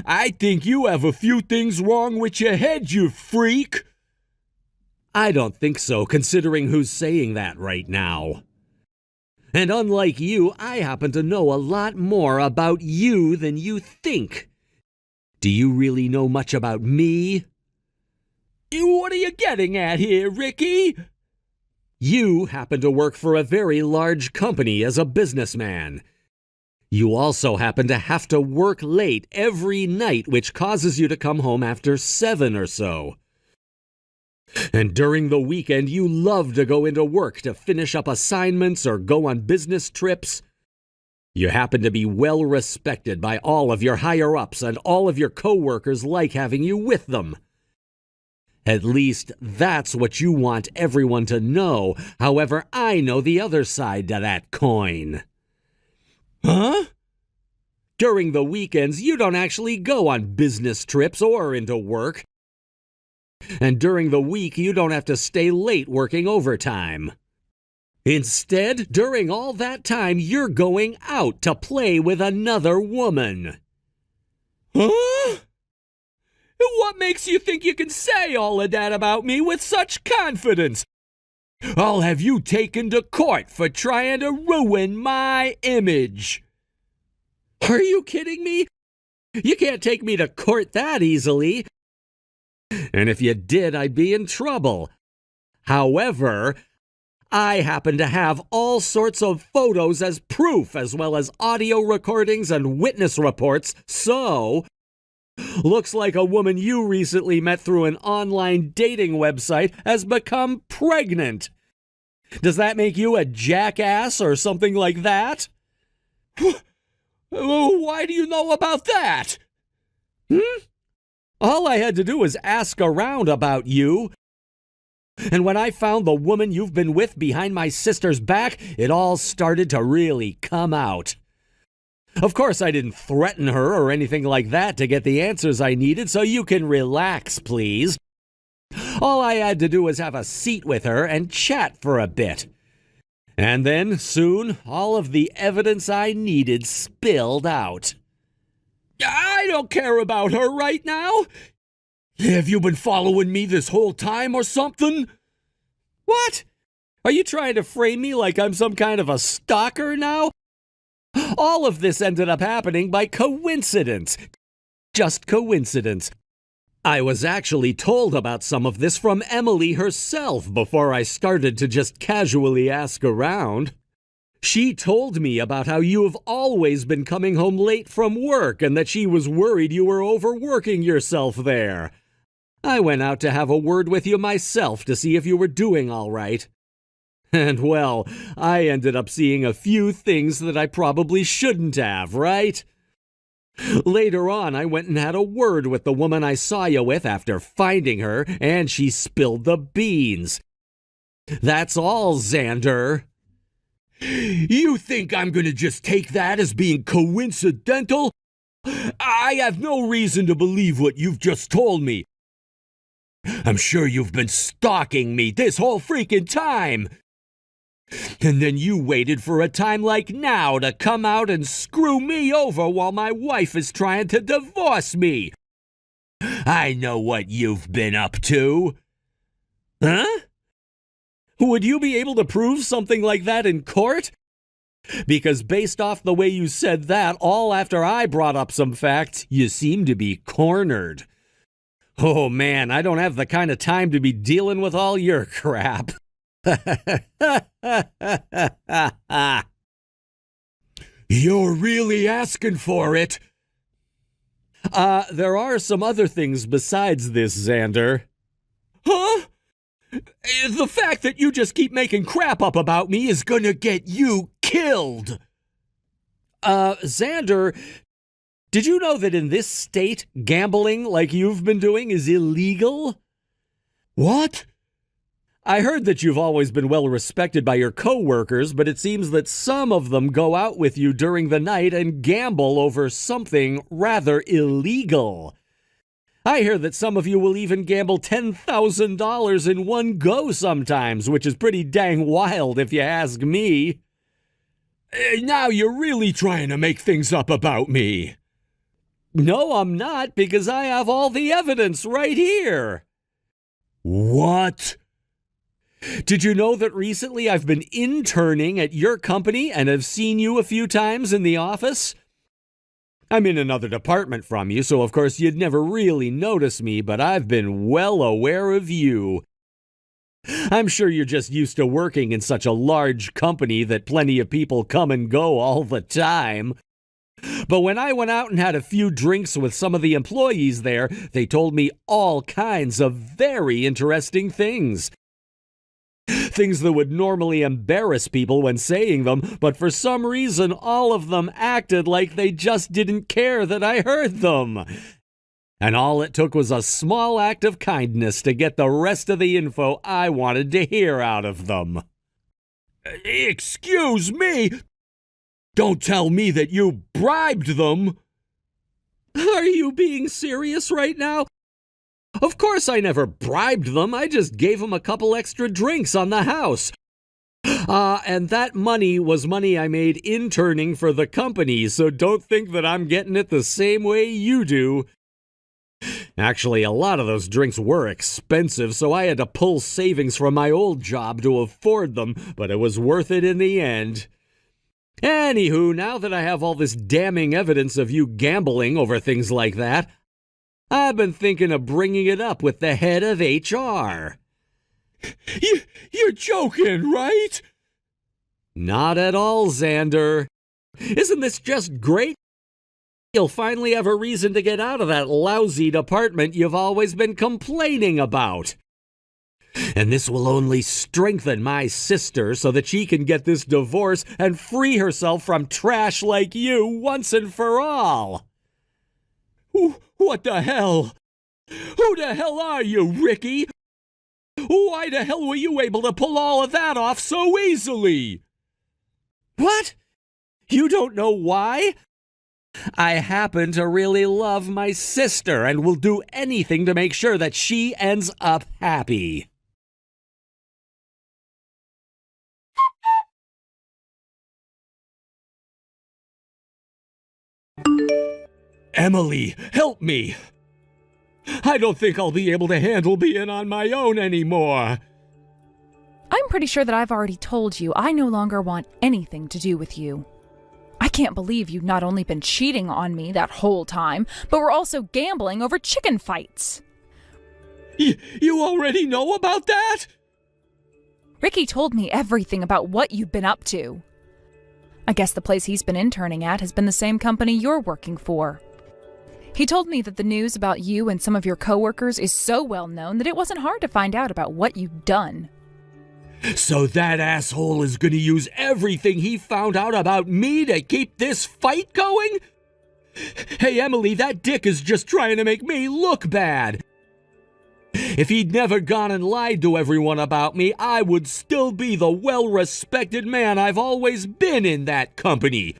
I think you have a few things wrong with your head, you freak! I don't think so, considering who's saying that right now. And unlike you, I happen to know a lot more about you than you think. Do you really know much about me? What are you getting at here, Ricky? You happen to work for a very large company as a businessman. You also happen to have to work late every night, which causes you to come home after 7 or so. And during the weekend, you love to go into work to finish up assignments or go on business trips. You happen to be well respected by all of your higher-ups, and all of your coworkers like having you with them. At least that's what you want everyone to know. However, I know the other side to that coin. Huh? During the weekends, you don't actually go on business trips or into work. And during the week, you don't have to stay late working overtime. Instead, during all that time, you're going out to play with another woman. Huh? What makes you think you can say all of that about me with such confidence? I'll have you taken to court for trying to ruin my image. Are you kidding me? You can't take me to court that easily. And if you did, I'd be in trouble. However, I happen to have all sorts of photos as proof, as well as audio recordings and witness reports, so looks like a woman you recently met through an online dating website has become pregnant. Does that make you a jackass or something like that? Oh, why do you know about that? All I had to do was ask around about you. And when I found the woman you've been with behind my sister's back, it all started to really come out. Of course, I didn't threaten her or anything like that to get the answers I needed, so you can relax, please. All I had to do was have a seat with her and chat for a bit. And then, soon, all of the evidence I needed spilled out. I don't care about her right now. Have you been following me this whole time or something? What? Are you trying to frame me like I'm some kind of a stalker now? All of this ended up happening by coincidence. Just coincidence. I was actually told about some of this from Emily herself before I started to just casually ask around. She told me about how you have always been coming home late from work and that she was worried you were overworking yourself there. I went out to have a word with you myself to see if you were doing all right. And well, I ended up seeing a few things that I probably shouldn't have, right? Later on, I went and had a word with the woman I saw you with after finding her, and she spilled the beans. That's all, Xander. You think I'm gonna just take that as being coincidental? I have no reason to believe what you've just told me. I'm sure you've been stalking me this whole freaking time. And then you waited for a time like now to come out and screw me over while my wife is trying to divorce me. I know what you've been up to. Huh? Would you be able to prove something like that in court? Because based off the way you said that, all after I brought up some facts, you seem to be cornered. Oh man, I don't have the kind of time to be dealing with all your crap. You're really asking for it. There are some other things besides this, Xander. Huh? The fact that you just keep making crap up about me is gonna get you killed. Xander, did you know that in this state, gambling like you've been doing is illegal? What? I heard that you've always been well respected by your co-workers, but it seems that some of them go out with you during the night and gamble over something rather illegal. I hear that some of you will even gamble $10,000 in one go sometimes, which is pretty dang wild if you ask me. Now you're really trying to make things up about me. No, I'm not, because I have all the evidence right here. What? Did you know that recently I've been interning at your company and have seen you a few times in the office? I'm in another department from you, so of course you'd never really notice me, but I've been well aware of you. I'm sure you're just used to working in such a large company that plenty of people come and go all the time. But when I went out and had a few drinks with some of the employees there, they told me all kinds of very interesting things. Things that would normally embarrass people when saying them, but for some reason all of them acted like they just didn't care that I heard them. And all it took was a small act of kindness to get the rest of the info I wanted to hear out of them. Excuse me? Don't tell me that you bribed them! Are you being serious right now? Of course I never bribed them, I just gave them a couple extra drinks on the house. And that money was money I made interning for the company, so don't think that I'm getting it the same way you do. Actually, a lot of those drinks were expensive, so I had to pull savings from my old job to afford them, but it was worth it in the end. Anywho, now that I have all this damning evidence of you gambling over things like that, I've been thinking of bringing it up with the head of HR. You're joking, right? Not at all, Xander. Isn't this just great? You'll finally have a reason to get out of that lousy department you've always been complaining about. And this will only strengthen my sister so that she can get this divorce and free herself from trash like you once and for all. What the hell? Who the hell are you, Ricky? Why the hell were you able to pull all of that off so easily? What? You don't know why? I happen to really love my sister and will do anything to make sure that she ends up happy. Emily, help me! I don't think I'll be able to handle being on my own anymore. I'm pretty sure that I've already told you I no longer want anything to do with you. I can't believe you've not only been cheating on me that whole time, but were also gambling over chicken fights. You already know about that? Ricky told me everything about what you've been up to. I guess the place he's been interning at has been the same company you're working for. He told me that the news about you and some of your coworkers is so well known that it wasn't hard to find out about what you've done. So that asshole is going to use everything he found out about me to keep this fight going? Hey, Emily, that dick is just trying to make me look bad. If he'd never gone and lied to everyone about me, I would still be the well-respected man I've always been in that company.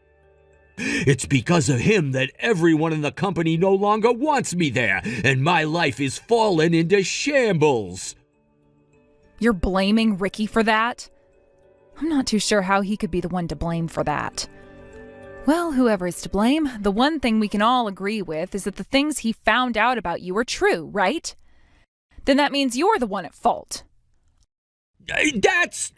It's because of him that everyone in the company no longer wants me there, and my life is fallen into shambles. You're blaming Ricky for that? I'm not too sure how he could be the one to blame for that. Well, whoever is to blame, the one thing we can all agree with is that the things he found out about you are true, right? Then that means you're the one at fault. That's...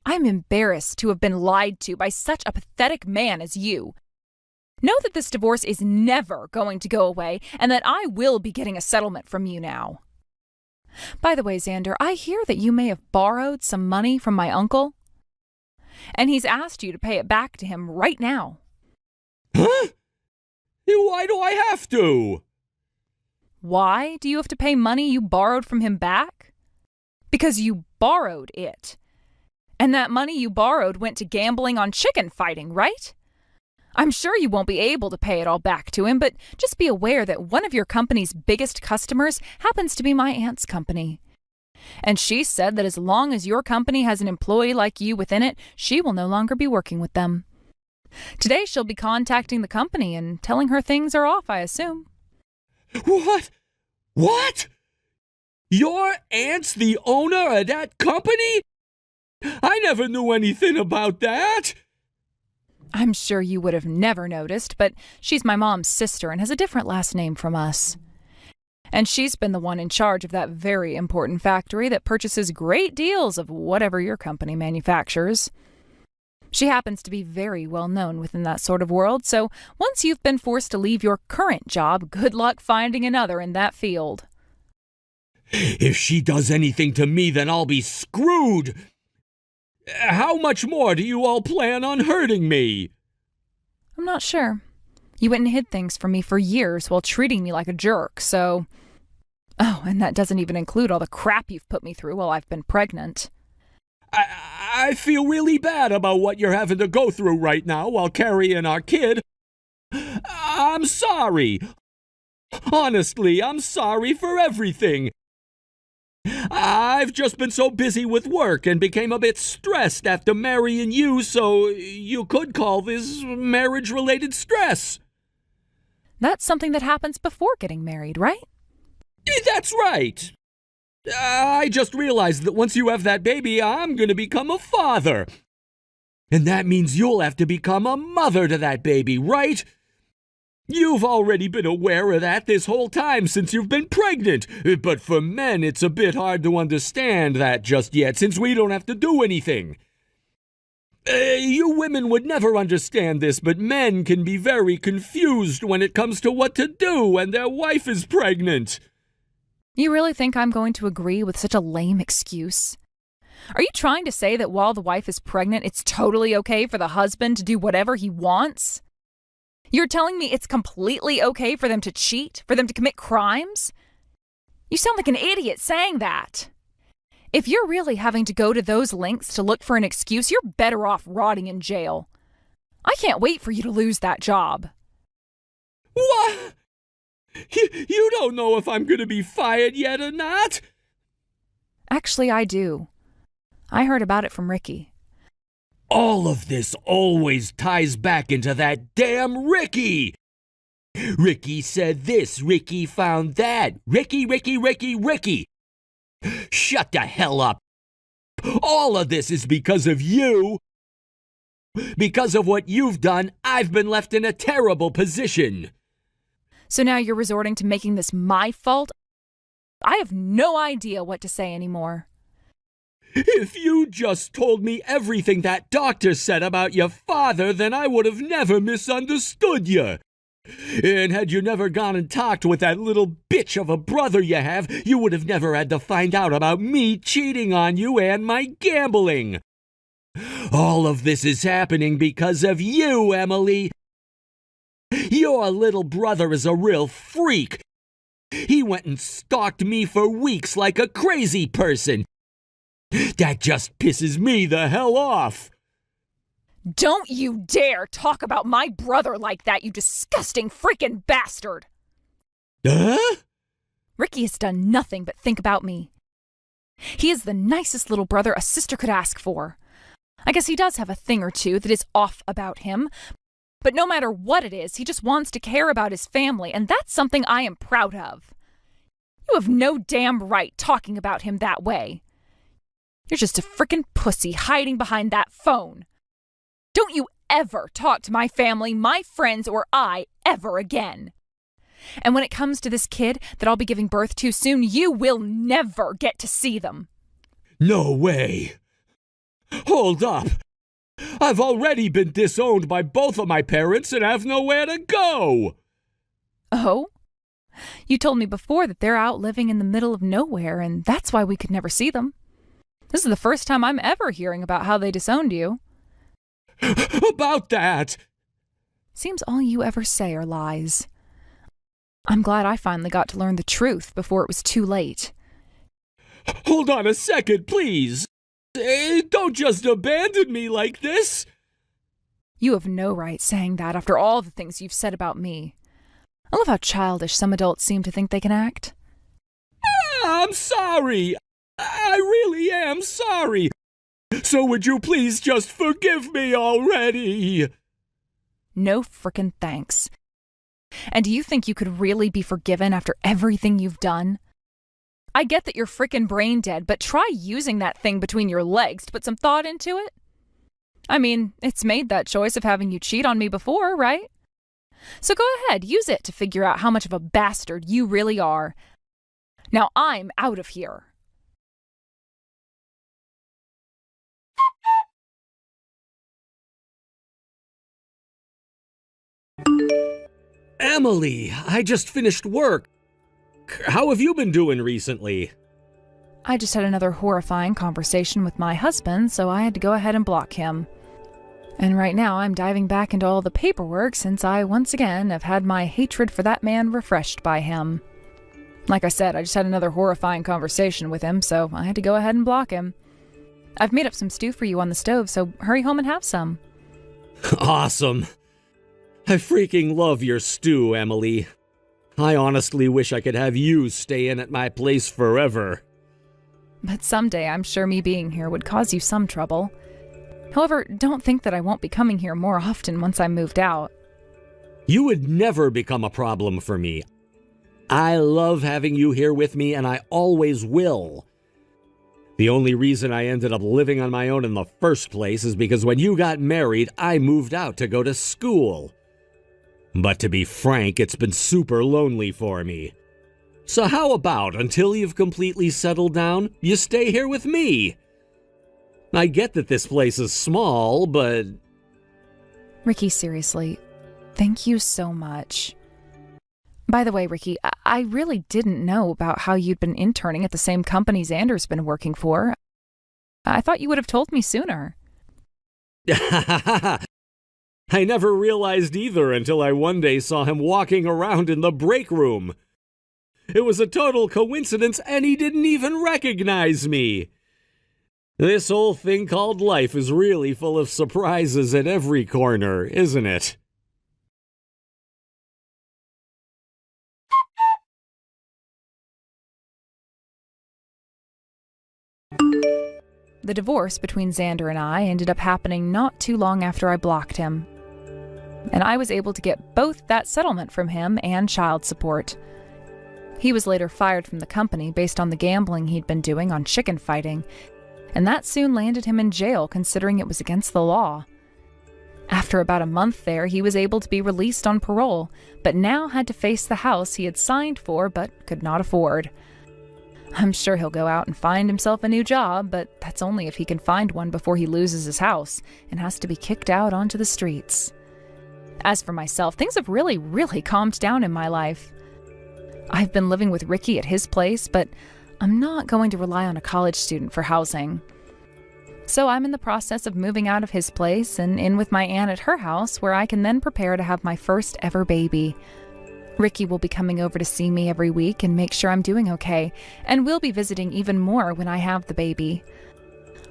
I'm embarrassed to have been lied to by such a pathetic man as you. Know that this divorce is never going to go away and that I will be getting a settlement from you now. By the way, Xander, I hear that you may have borrowed some money from my uncle, and he's asked you to pay it back to him right now. Huh? Why do I have to? Why do you have to pay money you borrowed from him back? Because you borrowed it. And that money you borrowed went to gambling on chicken fighting, right? I'm sure you won't be able to pay it all back to him, but just be aware that one of your company's biggest customers happens to be my aunt's company. And she said that as long as your company has an employee like you within it, she will no longer be working with them. Today she'll be contacting the company and telling her things are off, I assume. What? What? Your aunt's the owner of that company? I never knew anything about that. I'm sure you would have never noticed, but she's my mom's sister and has a different last name from us. And she's been the one in charge of that very important factory that purchases great deals of whatever your company manufactures. She happens to be very well known within that sort of world, so once you've been forced to leave your current job, good luck finding another in that field. If she does anything to me, then I'll be screwed. How much more do you all plan on hurting me? I'm not sure. You went and hid things from me for years while treating me like a jerk, so... Oh, and that doesn't even include all the crap you've put me through while I've been pregnant. I feel really bad about what you're having to go through right now while carrying our kid. I'm sorry. Honestly, I'm sorry for everything. I've just been so busy with work and became a bit stressed after marrying you, so you could call this marriage-related stress. That's something that happens before getting married, right? That's right. I just realized that once you have that baby, I'm going to become a father. And that means you'll have to become a mother to that baby, right? You've already been aware of that this whole time since you've been pregnant, but for men it's a bit hard to understand that just yet since we don't have to do anything. You women would never understand this, but men can be very confused when it comes to what to do when their wife is pregnant. You really think I'm going to agree with such a lame excuse? Are you trying to say that while the wife is pregnant, it's totally okay for the husband to do whatever he wants? You're telling me it's completely okay for them to cheat, for them to commit crimes? You sound like an idiot saying that. If you're really having to go to those lengths to look for an excuse, you're better off rotting in jail. I can't wait for you to lose that job. What? You don't know if I'm going to be fired yet or not? Actually, I do. I heard about it from Ricky. All of this always ties back into that damn Ricky! Ricky said this, Ricky found that. Ricky. Shut the hell up. All of this is because of you. Because of what you've done, I've been left in a terrible position. So now you're resorting to making this my fault? I have no idea what to say anymore. If you just told me everything that doctor said about your father, then I would have never misunderstood you. And had you never gone and talked with that little bitch of a brother you have, you would have never had to find out about me cheating on you and my gambling. All of this is happening because of you, Emily. Your little brother is a real freak. He went and stalked me for weeks like a crazy person. That just pisses me the hell off. Don't you dare talk about my brother like that, you disgusting freaking bastard! Huh? Ricky has done nothing but think about me. He is the nicest little brother a sister could ask for. I guess he does have a thing or two that is off about him, but no matter what it is, he just wants to care about his family, and that's something I am proud of. You have no damn right talking about him that way. You're just a frickin' pussy hiding behind that phone. Don't you ever talk to my family, my friends, or I ever again. And when it comes to this kid that I'll be giving birth to soon, you will never get to see them. No way. Hold up. I've already been disowned by both of my parents and have nowhere to go. Oh? You told me before that they're out living in the middle of nowhere, and that's why we could never see them. This is the first time I'm ever hearing about how they disowned you. About that! Seems all you ever say are lies. I'm glad I finally got to learn the truth before it was too late. Hold on a second, please. Don't just abandon me like this. You have no right saying that after all the things you've said about me. I love how childish some adults seem to think they can act. I'm sorry. I really am sorry. So would you please just forgive me already? No frickin' thanks. And do you think you could really be forgiven after everything you've done? I get that you're frickin' brain dead, but try using that thing between your legs to put some thought into it. I mean, it's made that choice of having you cheat on me before, right? So go ahead, use it to figure out how much of a bastard you really are. Now I'm out of here. Emily, I just finished work. How have you been doing recently? I just had another horrifying conversation with my husband, so I had to go ahead and block him. And right now I'm diving back into all the paperwork since I once again have had my hatred for that man refreshed by him. Like I said, I just had another horrifying conversation with him, so I had to go ahead and block him. I've made up some stew for you on the stove, so hurry home and have some. Awesome. I freaking love your stew, Emily. I honestly wish I could have you stay in at my place forever. But someday I'm sure me being here would cause you some trouble. However, don't think that I won't be coming here more often once I'm moved out. You would never become a problem for me. I love having you here with me, and I always will. The only reason I ended up living on my own in the first place is because when you got married, I moved out to go to school. But to be frank, it's been super lonely for me. So how about, until you've completely settled down, you stay here with me? I get that this place is small, but... Ricky, seriously, thank you so much. By the way, Ricky, I really didn't know about how you'd been interning at the same company Xander's been working for. I thought you would have told me sooner. I never realized either until I one day saw him walking around in the break room. It was a total coincidence, and he didn't even recognize me. This whole thing called life is really full of surprises at every corner, isn't it? The divorce between Xander and I ended up happening not too long after I blocked him. And I was able to get both that settlement from him and child support. He was later fired from the company based on the gambling he'd been doing on chicken fighting, and that soon landed him in jail considering it was against the law. After about a month there, he was able to be released on parole, but now had to face the house he had signed for but could not afford. I'm sure he'll go out and find himself a new job, but that's only if he can find one before he loses his house and has to be kicked out onto the streets. As for myself, things have really calmed down in my life. I've been living with Ricky at his place, but I'm not going to rely on a college student for housing. So I'm in the process of moving out of his place and in with my aunt at her house, where I can then prepare to have my first ever baby. Ricky will be coming over to see me every week and make sure I'm doing okay, and we'll be visiting even more when I have the baby.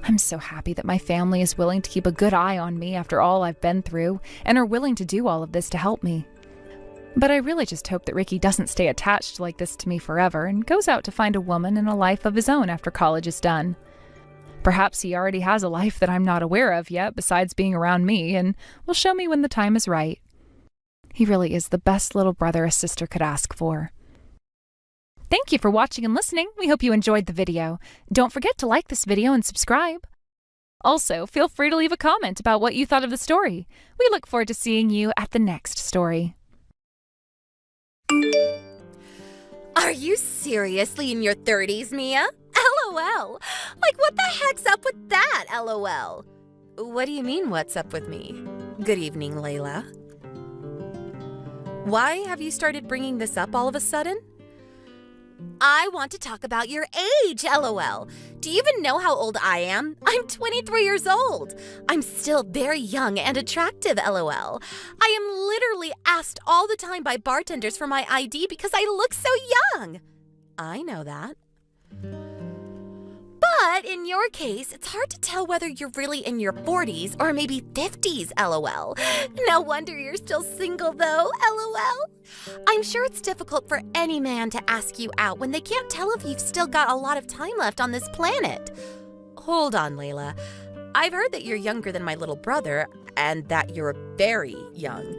I'm so happy that my family is willing to keep a good eye on me after all I've been through, and are willing to do all of this to help me. But I really just hope that Ricky doesn't stay attached like this to me forever and goes out to find a woman and a life of his own after college is done. Perhaps he already has a life that I'm not aware of yet besides being around me, and will show me when the time is right. He really is the best little brother a sister could ask for. Thank you for watching and listening. We hope you enjoyed the video. Don't forget to like this video and subscribe. Also, feel free to leave a comment about what you thought of the story. We look forward to seeing you at the next story. Are you seriously in your 30s, Mia? LOL. Like, what the heck's up with that, LOL? What do you mean, what's up with me? Good evening, Layla. Why have you started bringing this up all of a sudden? I want to talk about your age, LOL. Do you even know how old I am? I'm 23 years old. I'm still very young and attractive, LOL. I am literally asked all the time by bartenders for my ID because I look so young. I know that. But in your case, it's hard to tell whether you're really in your 40s or maybe 50s, LOL. No wonder you're still single though, LOL. I'm sure it's difficult for any man to ask you out when they can't tell if you've still got a lot of time left on this planet. Hold on, Layla. I've heard that you're younger than my little brother and that you're very young.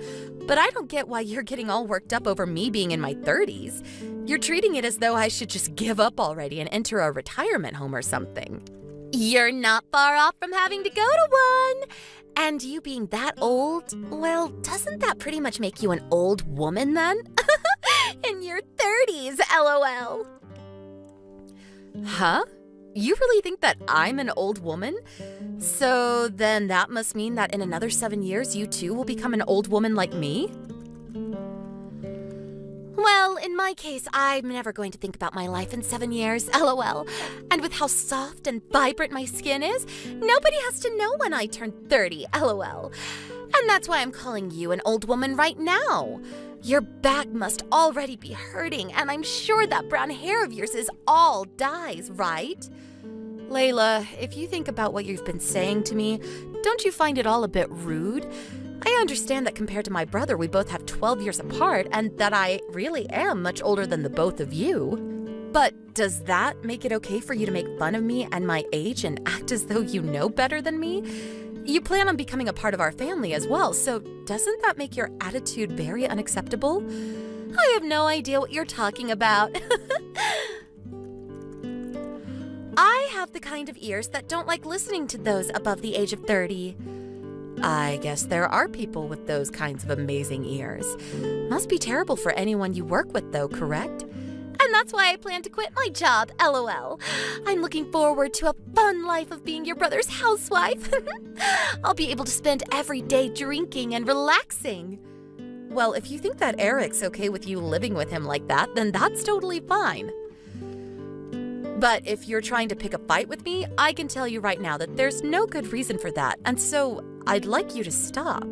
But I don't get why you're getting all worked up over me being in my 30s. You're treating it as though I should just give up already and enter a retirement home or something. You're not far off from having to go to one. And you being that old, well, doesn't that pretty much make you an old woman then? In your 30s, LOL. Huh? You really think that I'm an old woman? So then that must mean that in another 7 years, you too will become an old woman like me? Well, in my case, I'm never going to think about my life in 7 years, LOL. And with how soft and vibrant my skin is, nobody has to know when I turn 30, LOL. And that's why I'm calling you an old woman right now. Your back must already be hurting, and I'm sure that brown hair of yours is all dyes, right? Layla, if you think about what you've been saying to me, don't you find it all a bit rude? I understand that compared to my brother, we both have 12 years apart, and that I really am much older than the both of you. But does that make it okay for you to make fun of me and my age and act as though you know better than me? You plan on becoming a part of our family as well, so doesn't that make your attitude very unacceptable? I have no idea what you're talking about. I have the kind of ears that don't like listening to those above the age of 30. I guess there are people with those kinds of amazing ears. Must be terrible for anyone you work with though, correct? And that's why I plan to quit my job, LOL. I'm looking forward to a fun life of being your brother's housewife. I'll be able to spend every day drinking and relaxing. Well, if you think that Eric's okay with you living with him like that, then that's totally fine. But if you're trying to pick a fight with me, I can tell you right now that there's no good reason for that, and so I'd like you to stop.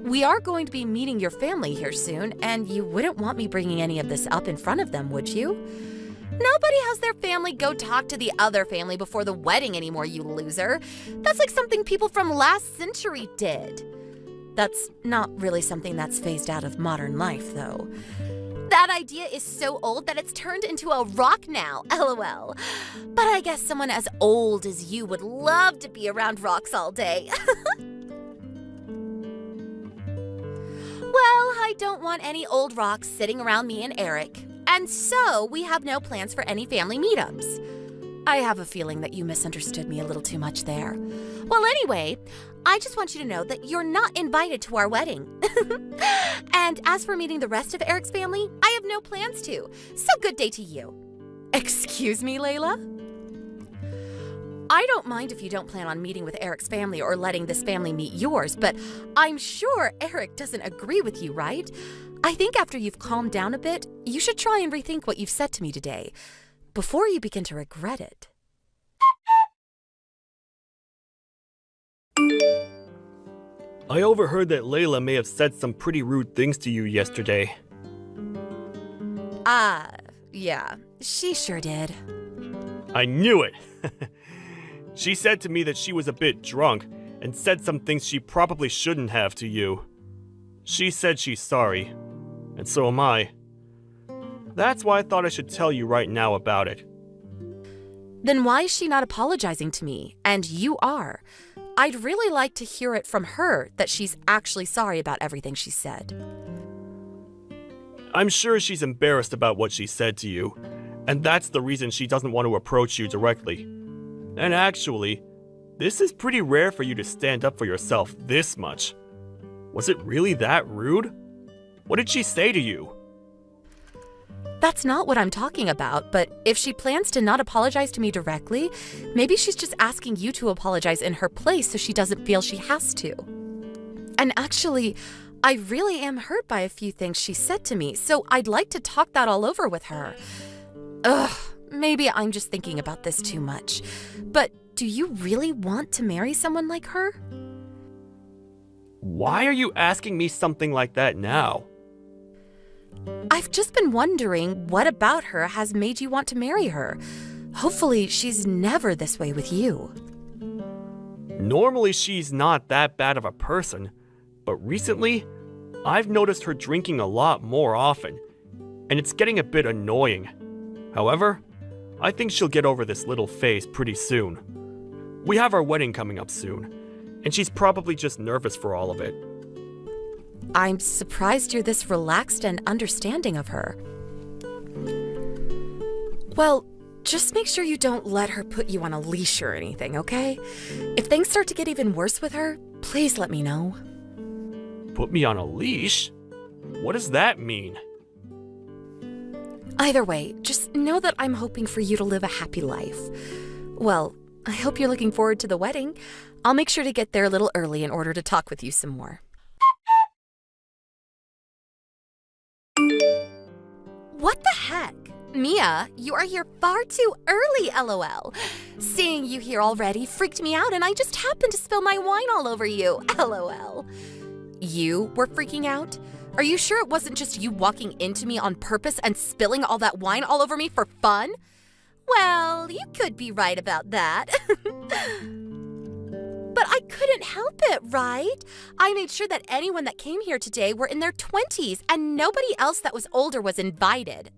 We are going to be meeting your family here soon, and you wouldn't want me bringing any of this up in front of them, would you? Nobody has their family go talk to the other family before the wedding anymore, you loser. That's like something people from last century did. That's not really something that's phased out of modern life, though. That idea is so old that it's turned into a rock now, lol. But I guess someone as old as you would love to be around rocks all day. Well, I don't want any old rocks sitting around me and Eric, and so we have no plans for any family meetups. I have a feeling that you misunderstood me a little too much there. Well, anyway, I just want you to know that you're not invited to our wedding. And as for meeting the rest of Eric's family, I have no plans to, so good day to you. Excuse me, Layla? I don't mind if you don't plan on meeting with Eric's family or letting this family meet yours, but I'm sure Eric doesn't agree with you, right? I think after you've calmed down a bit, you should try and rethink what you've said to me today, before you begin to regret it. I overheard that Layla may have said some pretty rude things to you yesterday. Yeah, she sure did. I knew it! She said to me that she was a bit drunk and said some things she probably shouldn't have to you. She said she's sorry, and so am I. That's why I thought I should tell you right now about it. Then why is she not apologizing to me, and you are? I'd really like to hear it from her that she's actually sorry about everything she said. I'm sure she's embarrassed about what she said to you, and that's the reason she doesn't want to approach you directly. And actually, this is pretty rare for you to stand up for yourself this much. Was it really that rude? What did she say to you? That's not what I'm talking about, but if she plans to not apologize to me directly, maybe she's just asking you to apologize in her place so she doesn't feel she has to. And actually, I really am hurt by a few things she said to me, so I'd like to talk that all over with her. Ugh, maybe I'm just thinking about this too much. But do you really want to marry someone like her? Why are you asking me something like that now? I've just been wondering what about her has made you want to marry her. Hopefully, she's never this way with you. Normally she's not that bad of a person, but recently, I've noticed her drinking a lot more often, and it's getting a bit annoying. However, I think she'll get over this little phase pretty soon. We have our wedding coming up soon, and she's probably just nervous for all of it. I'm surprised you're this relaxed and understanding of her. Well, just make sure you don't let her put you on a leash or anything, okay? If things start to get even worse with her, please let me know. Put me on a leash? What does that mean? Either way, just know that I'm hoping for you to live a happy life. Well, I hope you're looking forward to the wedding. I'll make sure to get there a little early in order to talk with you some more. What the heck? Mia, you are here far too early, lol. Seeing you here already freaked me out and I just happened to spill my wine all over you, lol. You were freaking out? Are you sure it wasn't just you walking into me on purpose and spilling all that wine all over me for fun? Well, you could be right about that. But I couldn't help it, right? I made sure that anyone that came here today were in their 20s and nobody else that was older was invited.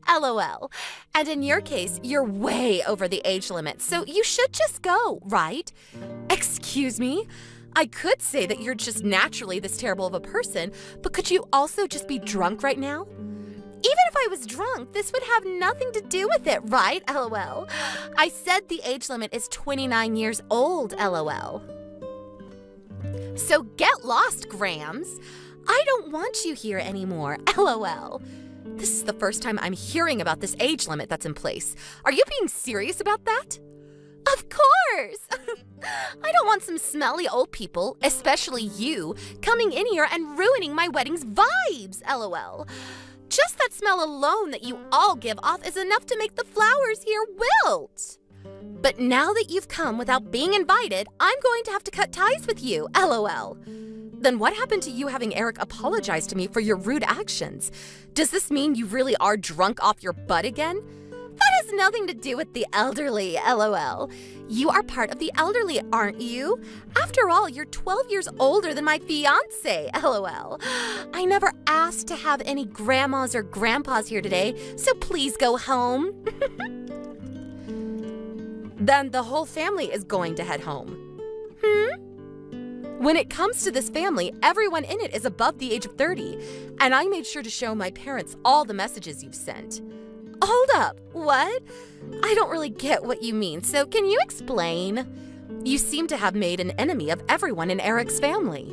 LOL. And in your case, you're way over the age limit, so you should just go, right? Excuse me? I could say that you're just naturally this terrible of a person, but could you also just be drunk right now? Even if I was drunk, this would have nothing to do with it, right? LOL. I said the age limit is 29 years old, LOL. So get lost, Grams. I don't want you here anymore, LOL. This is the first time I'm hearing about this age limit that's in place. Are you being serious about that? Of course! I don't want some smelly old people, especially you, coming in here and ruining my wedding's vibes, LOL. Just that smell alone that you all give off is enough to make the flowers here wilt. But now that you've come without being invited, I'm going to have to cut ties with you, LOL. Then what happened to you having Eric apologize to me for your rude actions? Does this mean you really are drunk off your butt again? That has nothing to do with the elderly, LOL. You are part of the elderly, aren't you? After all, you're 12 years older than my fiancé, LOL. I never asked to have any grandmas or grandpas here today, so please go home. Then the whole family is going to head home. When it comes to this family, everyone in it is above the age of 30, and I made sure to show my parents all the messages you've sent. Hold up, what? I don't really get what you mean, so can you explain? You seem to have made an enemy of everyone in Eric's family.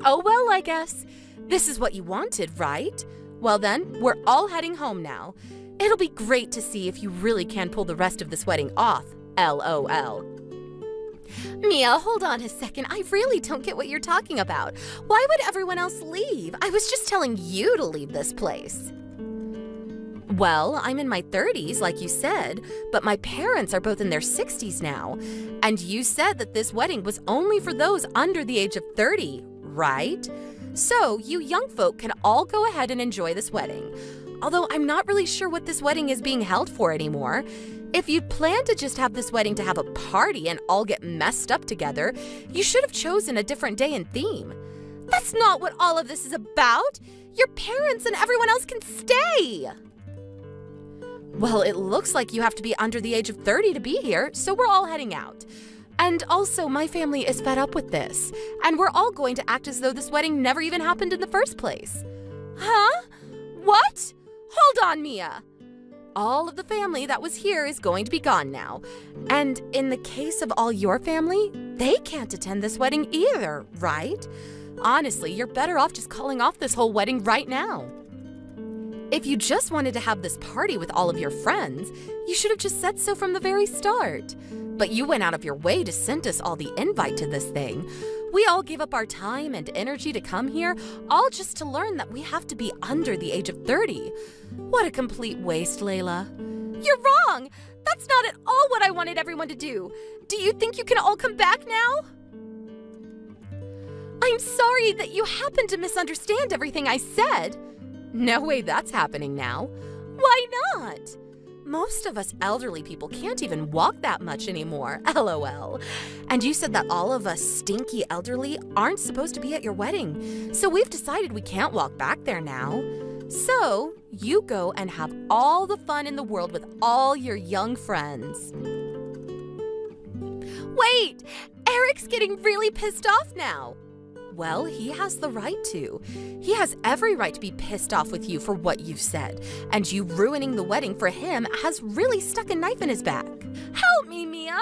Oh well, I guess. This is what you wanted, right? Well then, we're all heading home now. It'll be great to see if you really can pull the rest of this wedding off, LOL. Mia, hold on a second. I really don't get what you're talking about. Why would everyone else leave? I was just telling you to leave this place. Well, I'm in my 30s, like you said, but my parents are both in their 60s now. And you said that this wedding was only for those under the age of 30, right? So, you young folk can all go ahead and enjoy this wedding. Although I'm not really sure what this wedding is being held for anymore. If you'd planned to just have this wedding to have a party and all get messed up together, you should have chosen a different day and theme. That's not what all of this is about. Your parents and everyone else can stay. Well, it looks like you have to be under the age of 30 to be here, so we're all heading out. And also, my family is fed up with this, and we're all going to act as though this wedding never even happened in the first place. Huh? What? Hold on, Mia. All of the family that was here is going to be gone now. And in the case of all your family, they can't attend this wedding either, right? Honestly, you're better off just calling off this whole wedding right now. If you just wanted to have this party with all of your friends, you should have just said so from the very start. But you went out of your way to send us all the invite to this thing. We all gave up our time and energy to come here, all just to learn that we have to be under the age of 30. What a complete waste, Layla. You're wrong! That's not at all what I wanted everyone to do. Do you think you can all come back now? I'm sorry that you happened to misunderstand everything I said. No way that's happening now. Why not? Most of us elderly people can't even walk that much anymore, LOL. And you said that all of us stinky elderly aren't supposed to be at your wedding, so we've decided we can't walk back there now. So, you go and have all the fun in the world with all your young friends. Wait! Eric's getting really pissed off now. Well, he has the right to. He has every right to be pissed off with you for what you've said, and you ruining the wedding for him has really stuck a knife in his back. Help me, Mia!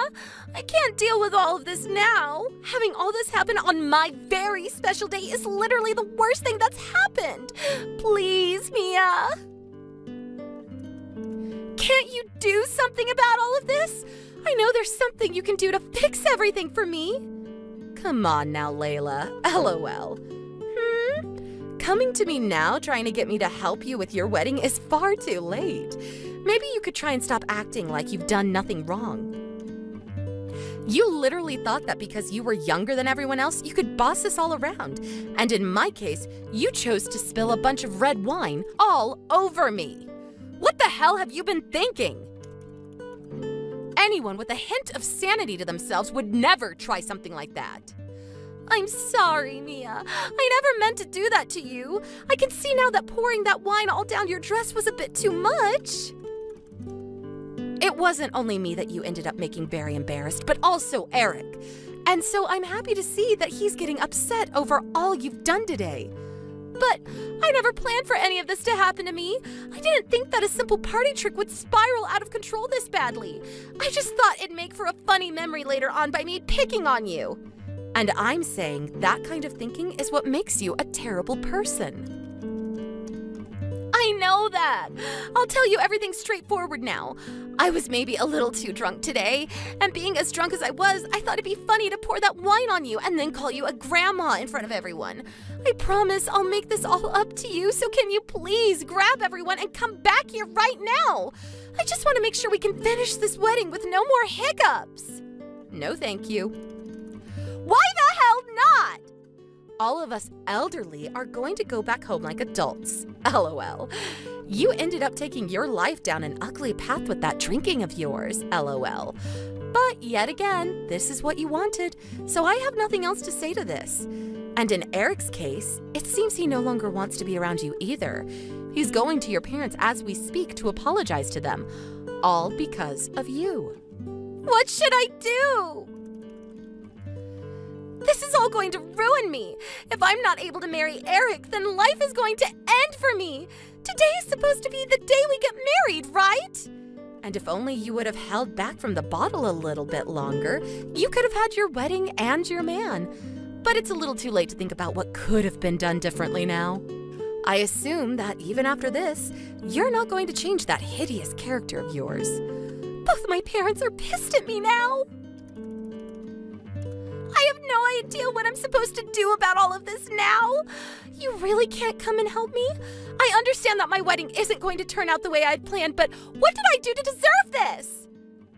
I can't deal with all of this now. Having all this happen on my very special day is literally the worst thing that's happened. Please, Mia. Can't you do something about all of this? I know there's something you can do to fix everything for me. Come on now, Layla. LOL. Coming to me now trying to get me to help you with your wedding is far too late. Maybe you could try and stop acting like you've done nothing wrong. You literally thought that because you were younger than everyone else, you could boss us all around. And in my case, you chose to spill a bunch of red wine all over me. What the hell have you been thinking? Anyone with a hint of sanity to themselves would never try something like that. I'm sorry, Mia. I never meant to do that to you. I can see now that pouring that wine all down your dress was a bit too much. It wasn't only me that you ended up making very embarrassed, but also Eric. And so I'm happy to see that he's getting upset over all you've done today. But I never planned for any of this to happen to me. I didn't think that a simple party trick would spiral out of control this badly. I just thought it'd make for a funny memory later on by me picking on you. And I'm saying that kind of thinking is what makes you a terrible person. I know that. I'll tell you everything straightforward now. I was maybe a little too drunk today, and being as drunk as I was, I thought it'd be funny to pour that wine on you and then call you a grandma in front of everyone. I promise I'll make this all up to you, so can you please grab everyone and come back here right now? I just want to make sure we can finish this wedding with no more hiccups. No, thank you. Why the hell not? All of us elderly are going to go back home like adults. LOL. You ended up taking your life down an ugly path with that drinking of yours. LOL. But yet again, this is what you wanted, so I have nothing else to say to this. And in Eric's case, it seems he no longer wants to be around you either. He's going to your parents as we speak to apologize to them, all because of you. What should I do? This is all going to ruin me. If I'm not able to marry Eric, then life is going to end for me. Today is supposed to be the day we get married, right? And if only you would have held back from the bottle a little bit longer, you could have had your wedding and your man. But it's a little too late to think about what could have been done differently now. I assume that even after this, you're not going to change that hideous character of yours. Both my parents are pissed at me now. I have no idea what I'm supposed to do about all of this now. You really can't come and help me? I understand that my wedding isn't going to turn out the way I'd planned, but what did I do to deserve this?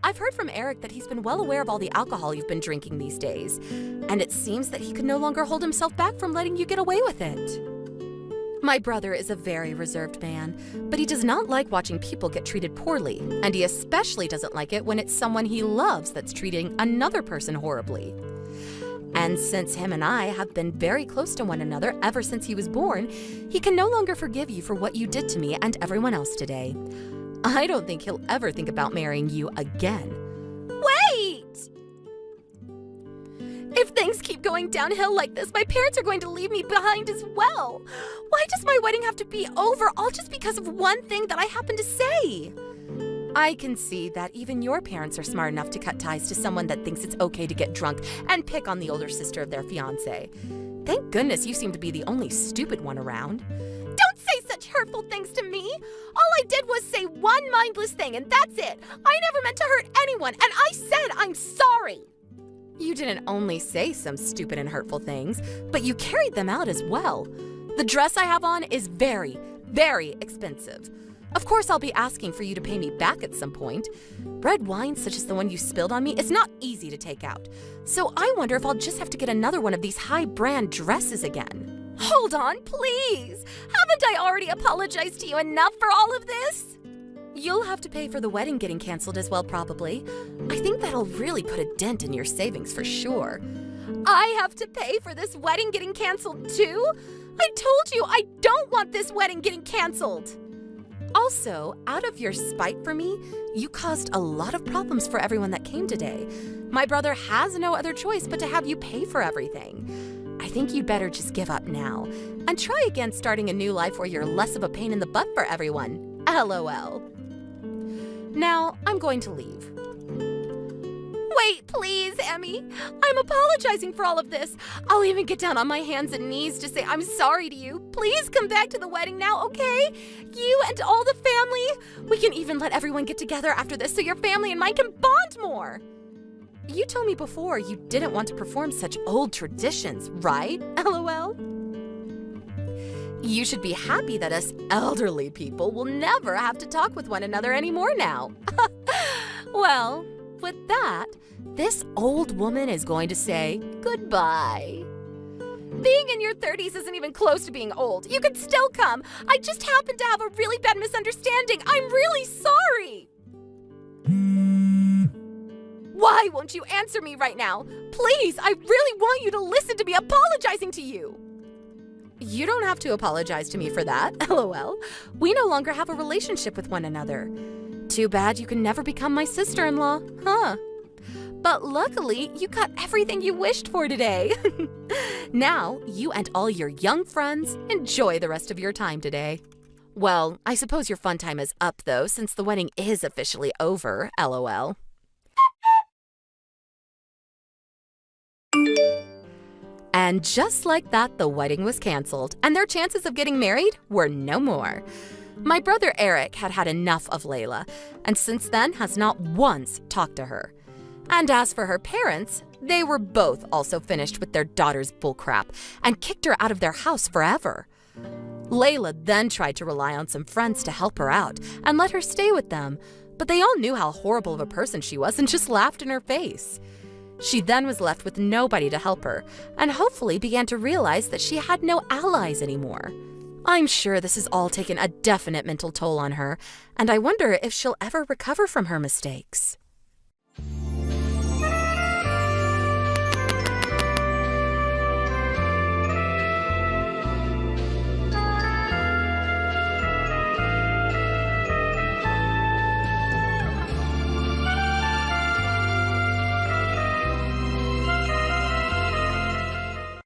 I've heard from Eric that he's been well aware of all the alcohol you've been drinking these days, and it seems that he can no longer hold himself back from letting you get away with it. My brother is a very reserved man, but he does not like watching people get treated poorly, and he especially doesn't like it when it's someone he loves that's treating another person horribly. And since him and I have been very close to one another ever since he was born, he can no longer forgive you for what you did to me and everyone else today. I don't think he'll ever think about marrying you again. Wait! If things keep going downhill like this, my parents are going to leave me behind as well. Why does my wedding have to be over all just because of one thing that I happen to say? I can see that even your parents are smart enough to cut ties to someone that thinks it's okay to get drunk and pick on the older sister of their fiancé. Thank goodness you seem to be the only stupid one around. Don't say such hurtful things to me! All I did was say one mindless thing, and that's it! I never meant to hurt anyone, and I said I'm sorry! You didn't only say some stupid and hurtful things, but you carried them out as well. The dress I have on is very, very expensive. Of course, I'll be asking for you to pay me back at some point. Red wine such as the one you spilled on me is not easy to take out. So I wonder if I'll just have to get another one of these high-brand dresses again. Hold on, please! Haven't I already apologized to you enough for all of this? You'll have to pay for the wedding getting canceled as well, probably. I think that'll really put a dent in your savings for sure. I have to pay for this wedding getting canceled too? I told you I don't want this wedding getting canceled! Also, out of your spite for me, you caused a lot of problems for everyone that came today. My brother has no other choice but to have you pay for everything. I think you'd better just give up now and try again starting a new life where you're less of a pain in the butt for everyone. LOL. Now, I'm going to leave. Wait, please, Emmy. I'm apologizing for all of this. I'll even get down on my hands and knees to say I'm sorry to you. Please come back to the wedding now, okay? You and all the family. We can even let everyone get together after this so your family and mine can bond more. You told me before you didn't want to perform such old traditions, right? LOL. You should be happy that us elderly people will never have to talk with one another anymore now. Well, with that, this old woman is going to say goodbye. Being in your 30s isn't even close to being old. You can still come. I just happened to have a really bad misunderstanding. I'm really sorry. Why won't you answer me right now? Please, I really want you to listen to me apologizing to you. You don't have to apologize to me for that, LOL. We no longer have a relationship with one another. Too bad you can never become my sister-in-law, huh? But luckily, you got everything you wished for today. Now, you and all your young friends enjoy the rest of your time today. Well, I suppose your fun time is up, though, since the wedding is officially over, LOL. And just like that, the wedding was canceled, and their chances of getting married were no more. My brother Eric had had enough of Layla, and since then has not once talked to her. And as for her parents, they were both also finished with their daughter's bullcrap and kicked her out of their house forever. Layla then tried to rely on some friends to help her out and let her stay with them, but they all knew how horrible of a person she was and just laughed in her face. She then was left with nobody to help her, and hopefully began to realize that she had no allies anymore. I'm sure this has all taken a definite mental toll on her, and I wonder if she'll ever recover from her mistakes.